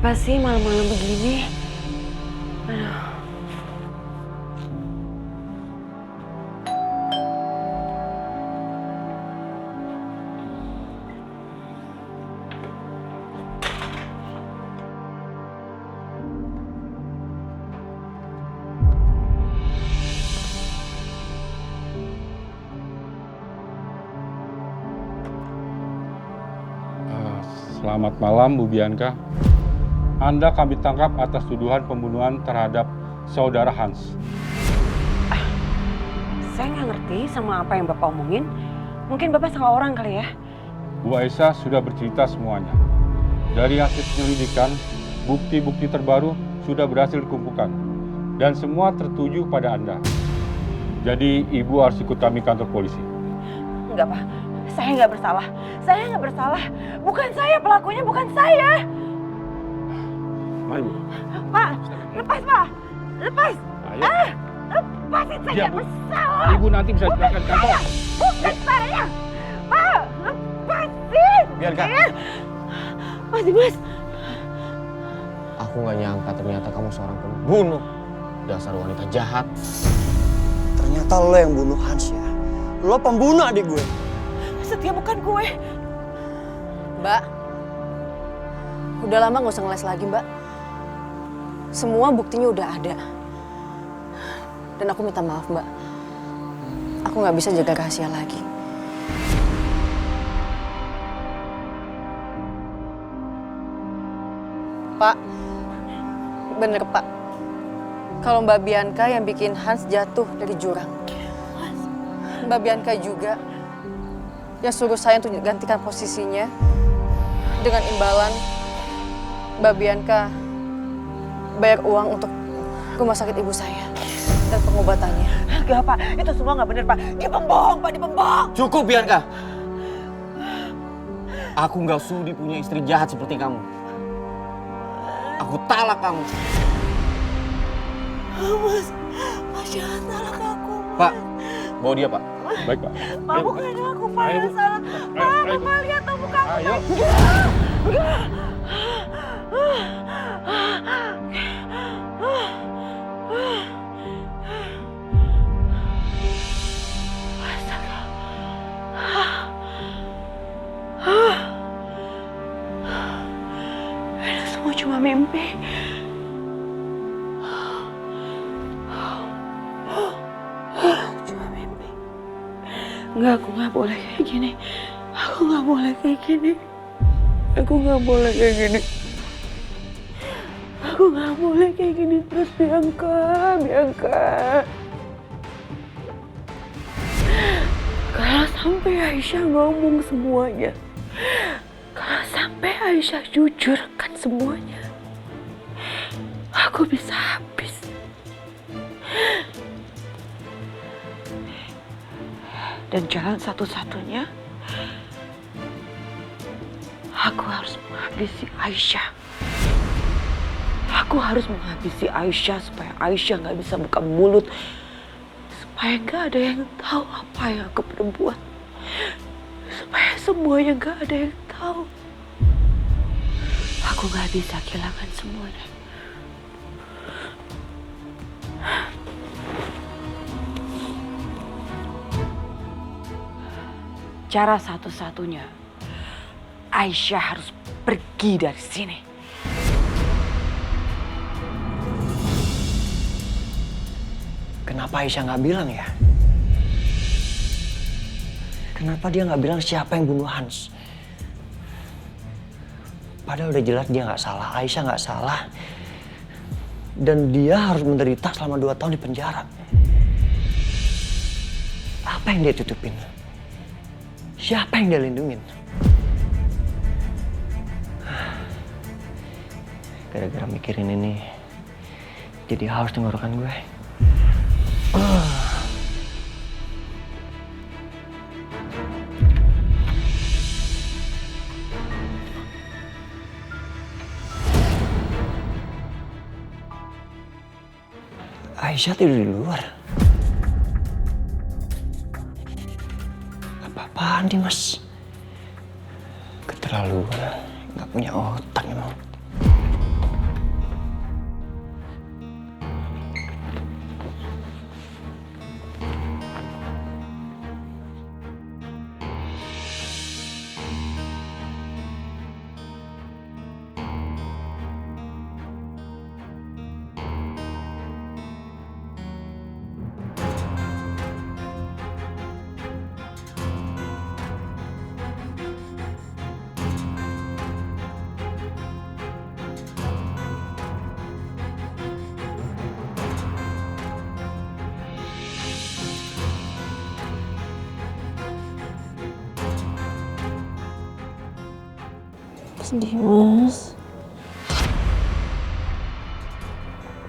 Speaker 2: Siapa sih malam-malam begini? Aduh.
Speaker 16: Selamat malam Bu Bianca. Anda kami tangkap atas tuduhan pembunuhan terhadap saudara Hans.
Speaker 2: Saya nggak ngerti sama apa yang Bapak omongin. Mungkin Bapak salah orang kali ya.
Speaker 16: Bu Aisyah sudah bercerita semuanya. Dari hasil penyelidikan, bukti-bukti terbaru sudah berhasil dikumpulkan. Dan semua tertuju pada Anda. Jadi Ibu harus ikut kami kantor polisi.
Speaker 2: Enggak, Pak. Saya nggak bersalah. Saya nggak bersalah. Bukan saya pelakunya, bukan saya.
Speaker 16: Mari, Bu.
Speaker 2: Pak, lepas, Pak. Lepas.
Speaker 16: Ayo.
Speaker 2: Lepasin, saya nggak bersalah.
Speaker 16: Ibu nanti bisa silakan kantor.
Speaker 2: Bukan saya. Pak, lepasin.
Speaker 10: Bianca.
Speaker 2: Mas Dimas.
Speaker 10: Aku nggak nyangka ternyata kamu seorang pembunuh. Dasar wanita jahat.
Speaker 13: Ternyata lo yang bunuh Hans ya. Lo pembunuh adik gue.
Speaker 2: Setia bukan gue.
Speaker 3: Mbak, udah lama nggak usah ngeles lagi, Mbak. Semua buktinya udah ada. Dan aku minta maaf, Mbak. Aku nggak bisa jaga rahasia lagi. Pak, bener Pak. Kalau Mbak Bianca yang bikin Hans jatuh dari jurang. Mbak Bianca juga yang suruh saya untuk gantikan posisinya dengan imbalan Mbak Bianca bayar uang untuk rumah sakit ibu saya dan
Speaker 8: pengobatannya.
Speaker 2: Enggak, Pak. Itu semua nggak benar, Pak. Dia pembohong, Pak. Dia pembohong.
Speaker 10: Cukup, Bianca. Aku nggak sudi punya istri jahat seperti kamu. Aku talak kamu.
Speaker 2: Mas jangan talak aku.
Speaker 10: Pak, bawa dia, Pak.
Speaker 16: Baik, Pak.
Speaker 2: Pak, bukan aku, Pak, yang salah. Pak, Bapak lihat tuh muka aku.
Speaker 16: Ayo.
Speaker 2: Enggak. Ini semua cuma mimpi. Cuma mimpi. Enggak, aku nggak boleh kayak gini. Aku nggak boleh kayak gini. Aku nggak boleh kayak gini. Aku nggak boleh kayak gini terus, Bianca, Bianca. Kalau sampai Aisyah ngomong semuanya, kalau sampai Aisyah jujurkan semuanya, aku bisa habis. Dan jalan satu-satunya, aku harus menghabisi Aisyah. Aku harus menghabisi Aisyah supaya Aisyah nggak bisa buka mulut. Supaya nggak ada yang tahu apa yang aku perbuat. Supaya semuanya nggak ada yang tahu. Aku nggak bisa kehilangan semuanya. Cara satu-satunya, Aisyah harus pergi dari sini.
Speaker 13: Kenapa Aisyah nggak bilang ya? Kenapa dia nggak bilang siapa yang bunuh Hans? Padahal udah jelas dia nggak salah, Aisyah nggak salah. Dan dia harus menderita selama 2 tahun di penjara. Apa yang dia tutupin? Siapa yang dia lindungin? Gara-gara mikirin ini, jadi haus tenggorokan gue. Aisyah tidur di luar. Apa-apaan nih, Mas? Keterlaluan, nggak punya otak emang.
Speaker 2: Dimas,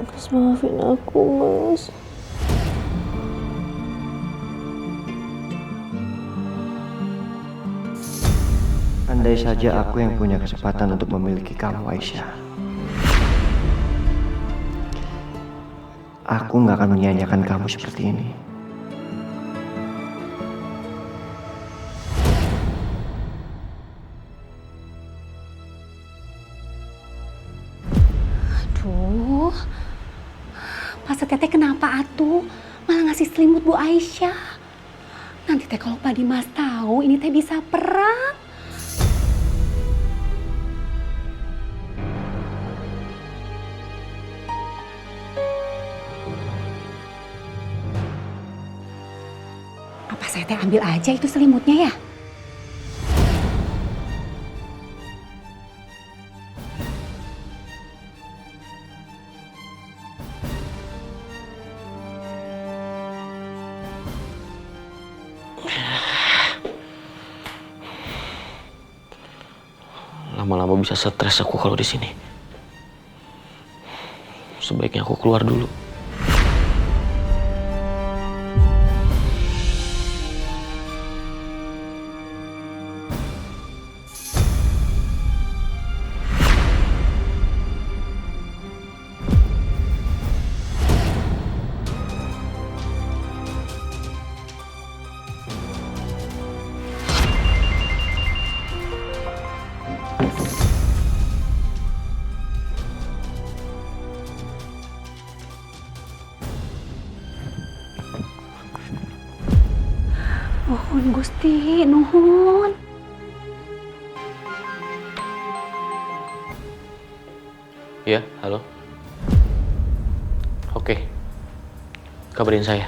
Speaker 2: Mas maafin aku, Mas.
Speaker 13: Andai saja aku yang punya kesempatan untuk memiliki kamu, Aisyah. Aku nggak akan menyanyiakan kamu seperti ini.
Speaker 15: Aduh, Pak Setia kenapa atuh malah ngasih selimut Bu Aisyah? Nanti teh kalau Pak Dimas tahu ini teh bisa perang. Apa saya teh ambil aja itu selimutnya ya?
Speaker 1: Lama-lama bisa stres aku kalau di sini. Sebaiknya aku keluar dulu.
Speaker 15: Nuhun Gusti, nuhun.
Speaker 1: Ya, halo. Oke, kabarin saya.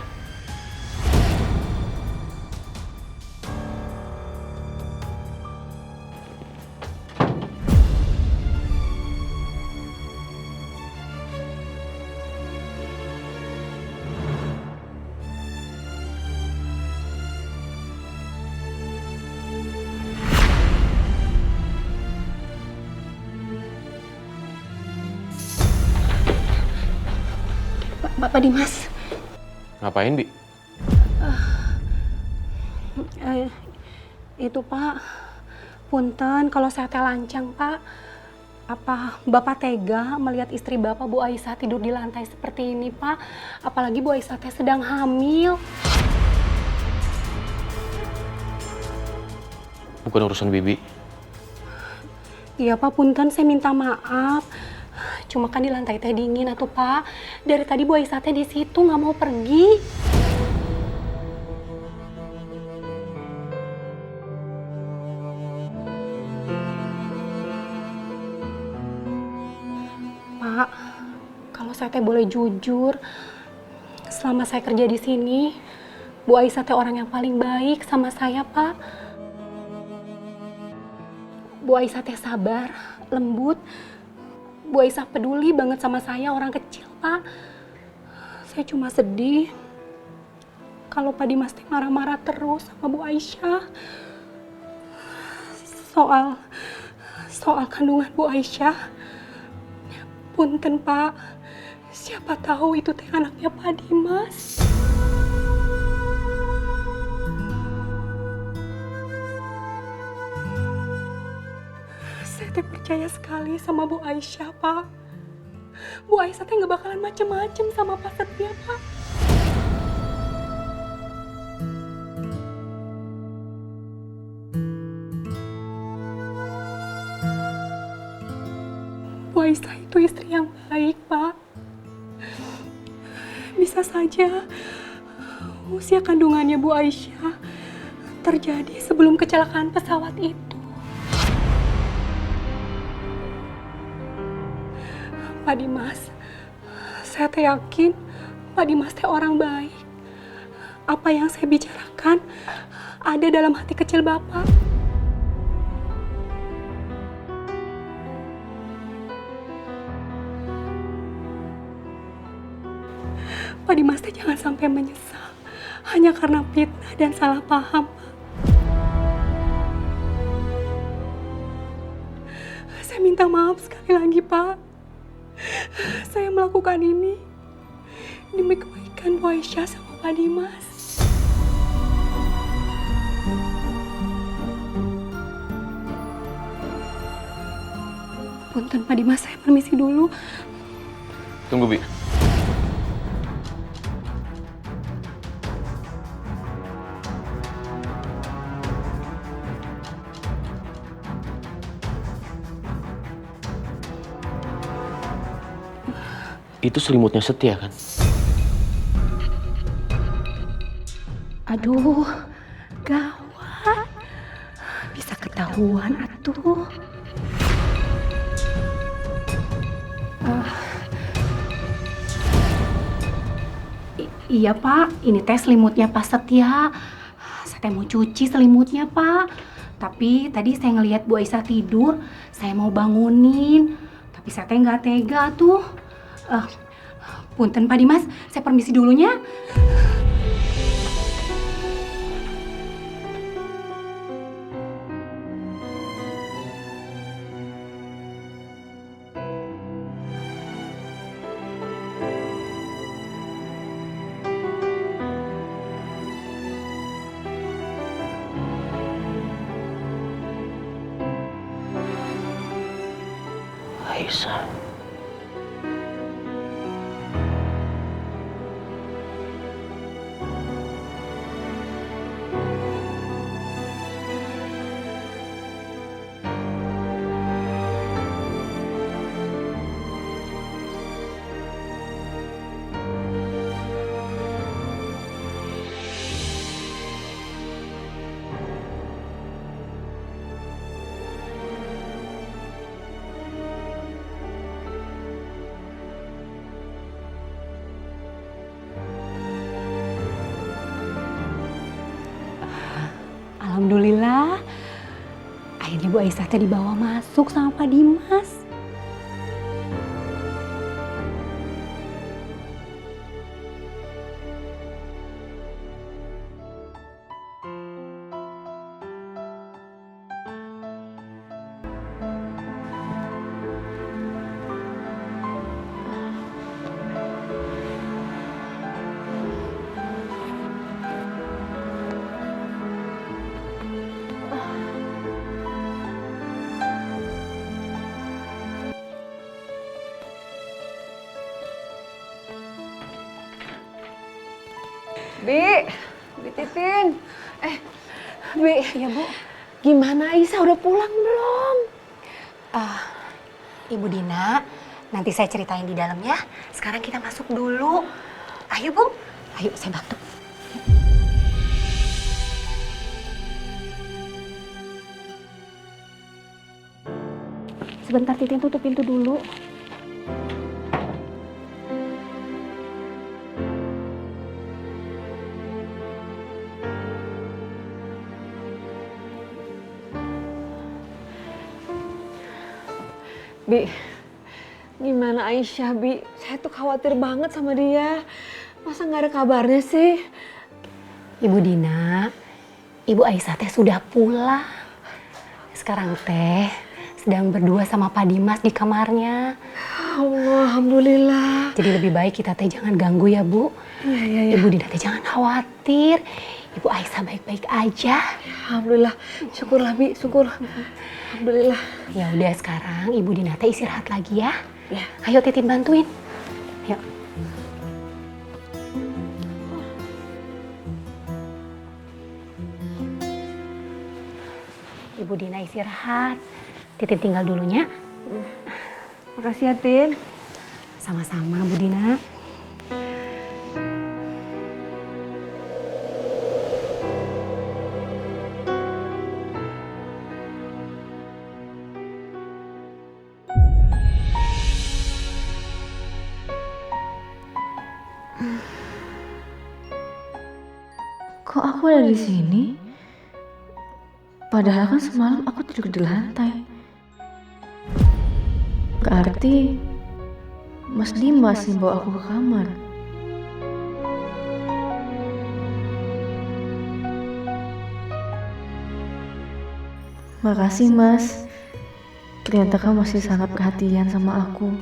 Speaker 15: Pak Dimas.
Speaker 1: Ngapain, Bi?
Speaker 15: Itu Pak, punten kalau saya teh lancang Pak. Apa Bapak tega melihat istri Bapak Bu Aisyah tidur di lantai seperti ini Pak? Apalagi Bu Aisyah teh sedang hamil.
Speaker 1: Bukan urusan Bibi.
Speaker 15: Iya Pak, punten saya minta maaf. Cuma kan di lantai teh dingin atuh Pak. Dari tadi Bu Aisyah teh di situ nggak mau pergi. Pak, kalau saya teh boleh jujur, selama saya kerja di sini, Bu Aisyah teh orang yang paling baik sama saya Pak. Bu Aisyah teh sabar, lembut. Bu Aisyah peduli banget sama saya, orang kecil, Pak. Saya cuma sedih kalau Pak Dimas teh marah-marah terus sama Bu Aisyah. Soal kandungan Bu Aisyah. Punten, Pak. Siapa tahu itu teh anaknya Pak Dimas. Saya teh percaya sekali sama Bu Aisyah, Pak. Bu Aisyah teh nggak bakalan macem-macem sama Pak Setia, Pak. Bu Aisyah itu istri yang baik, Pak. Bisa saja usia kandungannya Bu Aisyah terjadi sebelum kecelakaan pesawat itu. Pak Dimas, saya teh yakin Pak Dimas teh orang baik. Apa yang saya bicarakan ada dalam hati kecil Bapak. Pak Dimas teh jangan sampai menyesal hanya karena fitnah dan salah paham, Pak. Saya minta maaf sekali lagi, Pak. Saya melakukan ini demi kebaikan Bu Aisyah sama Pak Dimas. Punten Pak Dimas, saya permisi dulu.
Speaker 1: Tunggu, Bi. Itu selimutnya Setia, kan?
Speaker 15: Aduh, gawat. Bisa ketahuan atuh. Iya Pak, ini teh selimutnya Pak Setia. Saya teh mau cuci selimutnya Pak. Tapi tadi saya ngelihat Bu Aisyah tidur, saya mau bangunin. Tapi saya teh nggak tega tuh. Punten Pak Dimas, saya permisi dulunya.
Speaker 1: Aisyah.
Speaker 15: Alhamdulillah. Akhirnya Bu Aisyah teh dibawa masuk sama Pak Dimas.
Speaker 2: Bi Titin. Bi. Ya, Bu. Gimana Aisyah udah pulang belum?
Speaker 15: Ibu Dina, nanti saya ceritain di dalam ya. Sekarang kita masuk dulu. Ayo, Bu. Ayo, saya bantu. Sebentar, Titin tutup pintu dulu.
Speaker 2: Bi, gimana Aisyah, Bi? Saya tuh khawatir banget sama dia. Masa nggak ada kabarnya sih?
Speaker 15: Ibu Dina, Ibu Aisyah teh sudah pulang. Sekarang teh sedang berdua sama Pak Dimas di kamarnya.
Speaker 2: Allah, alhamdulillah.
Speaker 15: Jadi lebih baik kita teh jangan ganggu ya, Bu.
Speaker 2: Iya.
Speaker 15: Ibu Dina teh jangan khawatir. Ibu Aisyah baik-baik aja.
Speaker 2: Alhamdulillah. Syukurlah, Bi. Syukur. Alhamdulillah.
Speaker 15: Ya udah, sekarang Ibu Dina teh istirahat lagi ya.
Speaker 2: Ya.
Speaker 15: Ayo Titin bantuin. Yuk. Ibu Dina istirahat. Titin tinggal dulunya.
Speaker 2: Makasih ya, Tin.
Speaker 15: Sama-sama, Bu Dina.
Speaker 12: Kok aku ada di sini? Padahal kan semalam aku tidur di lantai. Berarti Mas Dimas yang bawa aku ke kamar. Makasih Mas. Ternyata kamu masih sangat perhatian sama aku.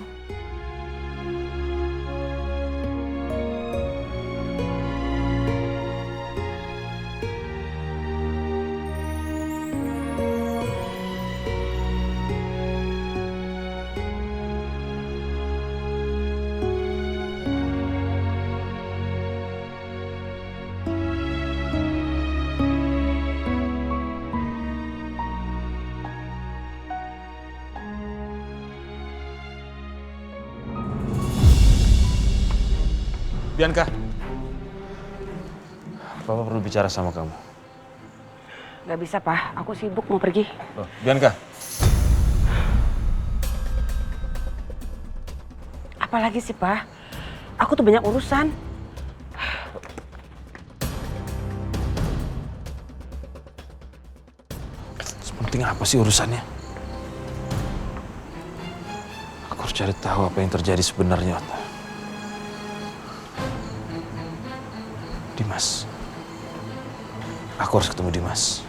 Speaker 11: Bianca, Papa perlu bicara sama kamu.
Speaker 2: Gak bisa, Pak. Aku sibuk mau pergi.
Speaker 11: Loh, Bianca.
Speaker 2: Apalagi sih, Pak? Aku tuh banyak urusan.
Speaker 11: Sepenting apa sih urusannya? Aku harus cari tahu apa yang terjadi sebenarnya, Ota. Dimas. Aku harus ketemu Dimas.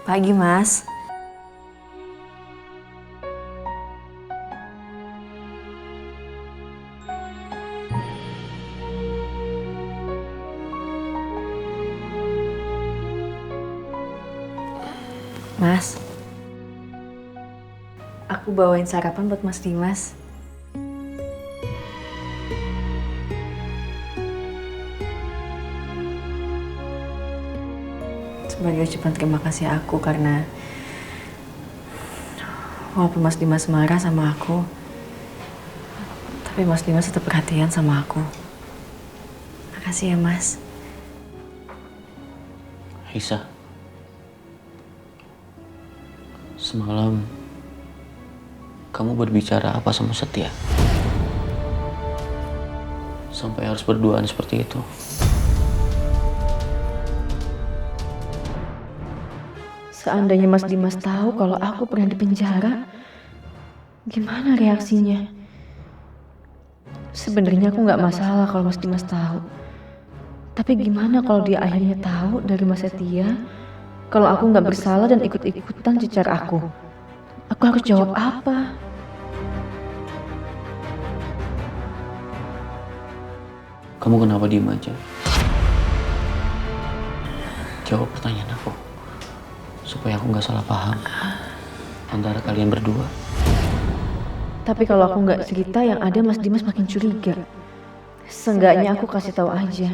Speaker 12: Pagi, Mas. Mas, aku bawain sarapan buat Mas Dimas. Sebagai ucapan terima kasih aku karena walaupun Mas Dimas marah sama aku, tapi Mas Dimas tetap perhatian sama aku. Makasih ya, Mas.
Speaker 1: Aisyah, semalam kamu berbicara apa sama Setia? Sampai harus berduaan seperti itu.
Speaker 12: Seandainya Mas Dimas tahu kalau aku pernah di penjara, gimana reaksinya? Sebenarnya aku nggak masalah kalau Mas Dimas tahu. Tapi gimana kalau dia akhirnya tahu dari Mas Setia kalau aku nggak bersalah dan ikut-ikutan cecar aku? Aku harus jawab apa?
Speaker 1: Kamu kenapa diem aja? Jawab pertanyaan aku, supaya aku nggak salah paham antara kalian berdua.
Speaker 12: Tapi kalau aku nggak cerita, yang ada Mas Dimas makin curiga. Seenggaknya aku kasih tahu aja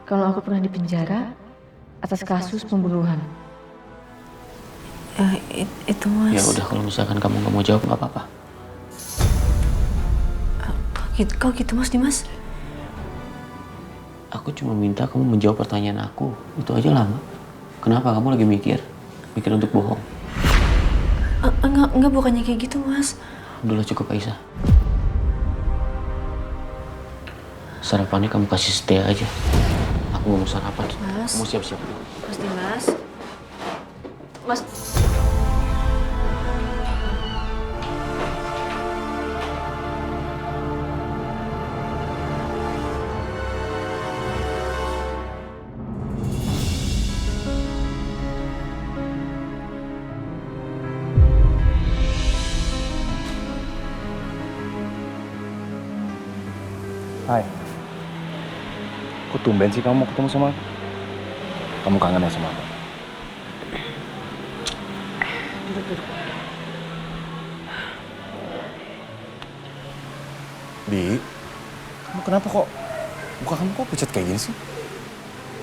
Speaker 12: kalau aku pernah di penjara atas kasus pembunuhan.
Speaker 15: Itu Mas.
Speaker 1: Ya udah, kalau misalkan kamu nggak mau jawab nggak apa-apa.
Speaker 12: Kok gitu Mas Dimas?
Speaker 1: Aku cuma minta kamu menjawab pertanyaan aku. Itu aja lama. Kenapa kamu lagi mikir untuk bohong?
Speaker 12: Enggak, bukannya kayak gitu Mas.
Speaker 1: Udahlah, cukup Aisyah. Sarapannya kamu kasih Setia aja. Aku nggak mau sarapan.
Speaker 12: Mas.
Speaker 1: Kamu siap-siap dulu.
Speaker 12: Mas Dimas. Mas.
Speaker 9: Hai. Kok tumben sih kamu mau ketemu sama aku? Kamu kangen ya sama aku?
Speaker 12: Duduk.
Speaker 9: Bi, kamu kenapa kok? Muka kamu kok pucat kayak gini sih?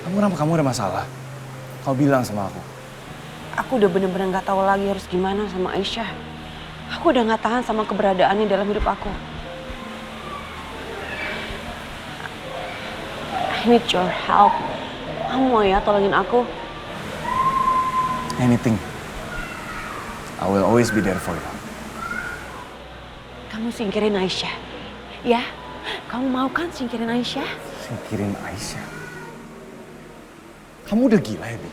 Speaker 9: Kamu ada masalah? Kau bilang sama aku.
Speaker 8: Aku udah bener-bener gak tahu lagi harus gimana sama Aisyah. Aku udah gak tahan sama keberadaannya dalam hidup aku. I need your help. Kamu mau ya tolongin aku?
Speaker 9: Anything. I will always be there for you.
Speaker 8: Kamu singkirin Aisyah. Ya? Kamu mau kan singkirin Aisyah?
Speaker 9: Singkirin Aisyah? Kamu udah gila ya, Bi?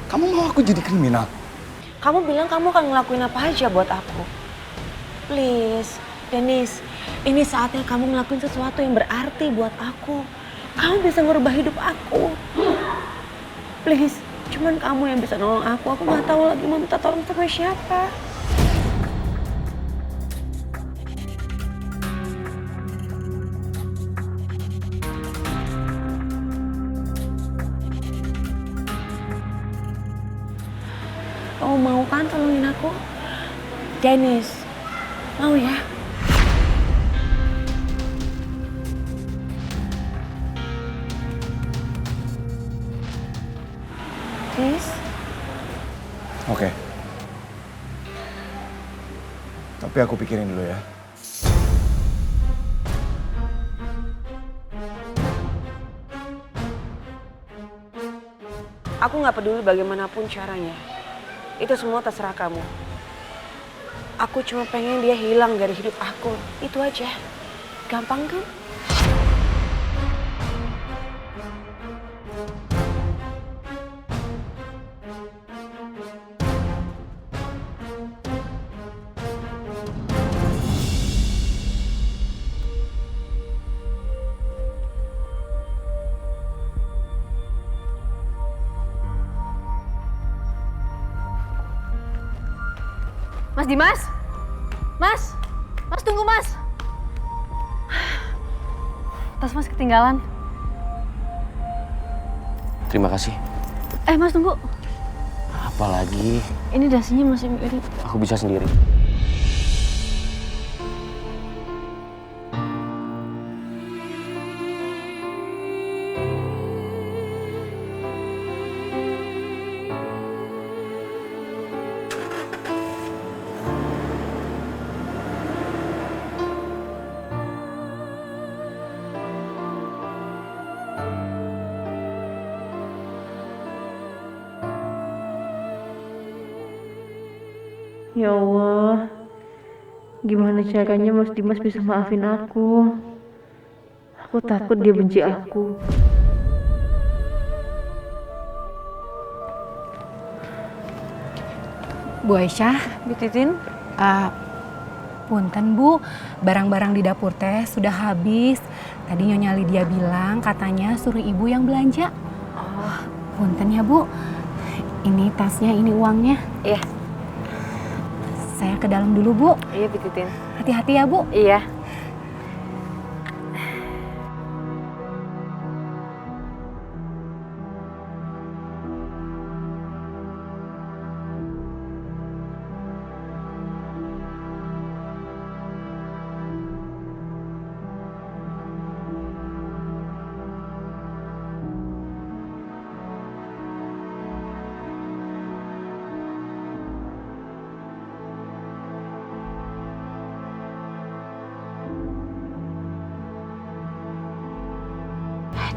Speaker 9: Kamu mau aku jadi kriminal?
Speaker 8: Kamu bilang kamu akan ngelakuin apa aja buat aku. Please, Dennis, ini saatnya kamu ngelakuin sesuatu yang berarti buat aku. Kamu bisa merubah hidup aku. Please, cuman kamu yang bisa nolong aku. Aku nggak tahu lagi mau minta tolong sama siapa. Kamu mau kan tolongin aku? Dennis, mau ya? Please?
Speaker 9: Oke. Tapi aku pikirin dulu ya.
Speaker 8: Aku nggak peduli bagaimanapun caranya. Itu semua terserah kamu. Aku cuma pengen dia hilang dari hidup aku. Itu aja. Gampang kan?
Speaker 12: Mas Dimas? Mas tunggu Mas. Tas Mas ketinggalan.
Speaker 1: Terima kasih.
Speaker 12: Mas tunggu.
Speaker 1: Apalagi?
Speaker 12: Ini dasinya masih mirip.
Speaker 1: Aku bisa sendiri.
Speaker 12: Ya Allah, gimana caranya Mas Dimas bisa maafin aku? Aku takut dia benci aku.
Speaker 15: Bu Aisyah,
Speaker 12: Bu Titin,
Speaker 15: punten Bu, barang-barang di dapur teh sudah habis. Tadi Nyonya Lydia bilang katanya suruh ibu yang belanja. Oh, punten ya Bu. Ini tasnya, ini uangnya.
Speaker 12: Iya.
Speaker 15: Saya ke dalam dulu Bu.
Speaker 12: Iya Bu Titin.
Speaker 15: Hati-hati ya Bu.
Speaker 12: Iya.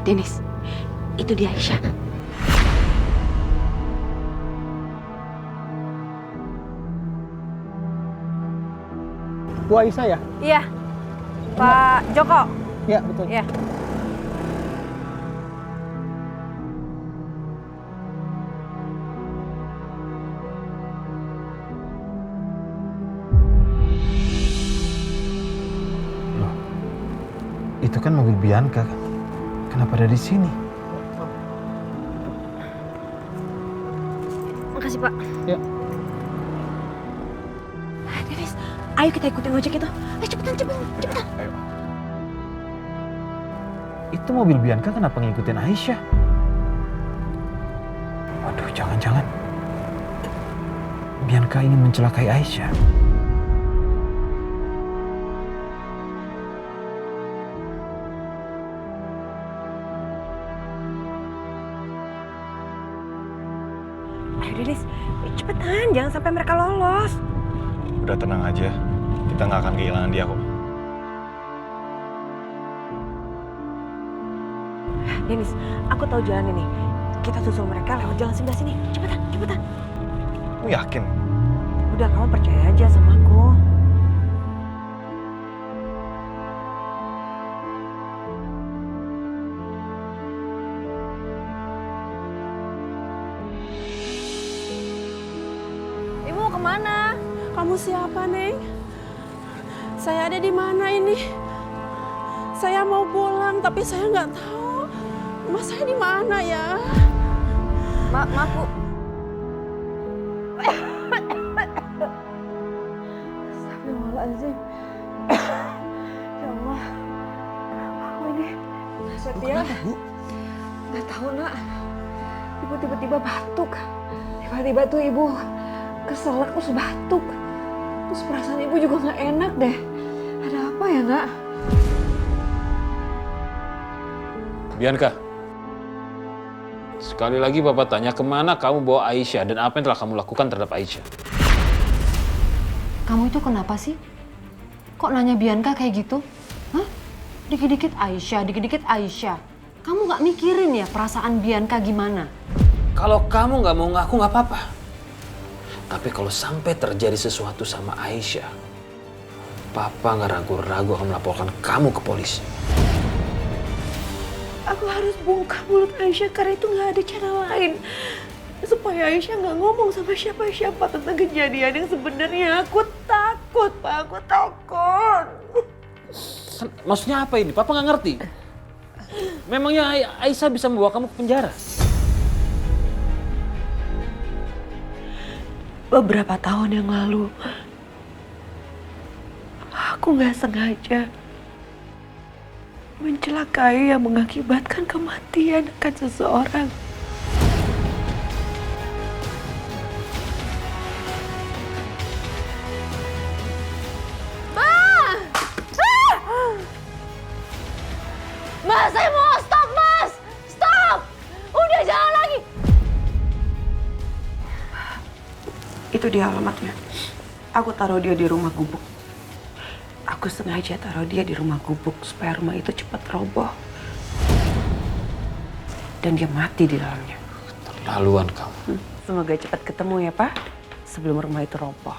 Speaker 2: Dennis, itu dia Aisyah.
Speaker 17: Bu Aisyah ya?
Speaker 3: Iya. Pak Joko.
Speaker 17: Iya, betul.
Speaker 3: Iya.
Speaker 11: Itu kan mobil Bianca. Kenapa ada di sini?
Speaker 12: Makasih Pak.
Speaker 17: Ya.
Speaker 2: Dennis, ayo kita ikutin ojek itu. Ayo cepetan.
Speaker 11: Ayo. Itu mobil Bianca kenapa ngikutin Aisyah? Waduh, jangan-jangan Bianca ingin mencelakai Aisyah.
Speaker 2: Dennis, cepetan, jangan sampai mereka lolos.
Speaker 9: Udah tenang aja, kita nggak akan kehilangan dia kok.
Speaker 2: Dennis, aku tahu jalan ini. Kita susul mereka lewat jalan sebelah sini. Cepetan.
Speaker 9: Lu yakin?
Speaker 2: Udah, kamu percaya aja sama aku.
Speaker 8: Kemana? Kamu siapa, Neng? Saya ada di mana ini? Saya mau pulang, tapi saya nggak tahu. Mas saya di mana ya?
Speaker 3: Maaf, Bu.
Speaker 2: Astagfirullahaladzim. Ya Allah. Aku ini Setia. Nggak tahu, Nak. Ibu tiba-tiba batuk. Tiba-tiba tuh Ibu keselak terus batuk. Terus perasaan Ibu juga nggak enak deh. Ada apa ya, Nak?
Speaker 18: Bianca, sekali lagi Bapak tanya kemana kamu bawa Aisyah dan apa yang telah kamu lakukan terhadap Aisyah?
Speaker 3: Kamu itu kenapa sih? Kok nanya Bianca kayak gitu? Hah? Dikit-dikit Aisyah. Kamu nggak mikirin ya perasaan Bianca gimana?
Speaker 18: Kalau kamu nggak mau ngaku nggak apa-apa. Tapi kalau sampai terjadi sesuatu sama Aisyah, Papa nggak ragu-ragu akan melaporkan kamu ke polisi.
Speaker 2: Aku harus bongkar mulut Aisyah karena itu nggak ada cara lain. Supaya Aisyah nggak ngomong sama siapa-siapa tentang kejadian yang sebenarnya. Aku takut, Pak. Aku takut.
Speaker 18: Maksudnya apa ini? Papa nggak ngerti. Memangnya Aisyah bisa membawa kamu ke penjara?
Speaker 2: Beberapa tahun yang lalu, aku nggak sengaja mencelakai yang mengakibatkan kematian akan seseorang.
Speaker 8: Mas, saya mau stop, Mas! Stop! Udah jangan lagi!
Speaker 2: Itu dia alamatnya. Aku taruh dia di rumah gubuk. Aku sengaja taruh dia di rumah gubuk supaya rumah itu cepat roboh. Dan dia mati di dalamnya.
Speaker 18: Terlaluan kamu.
Speaker 2: Semoga cepat ketemu ya, Pak. Sebelum rumah itu roboh.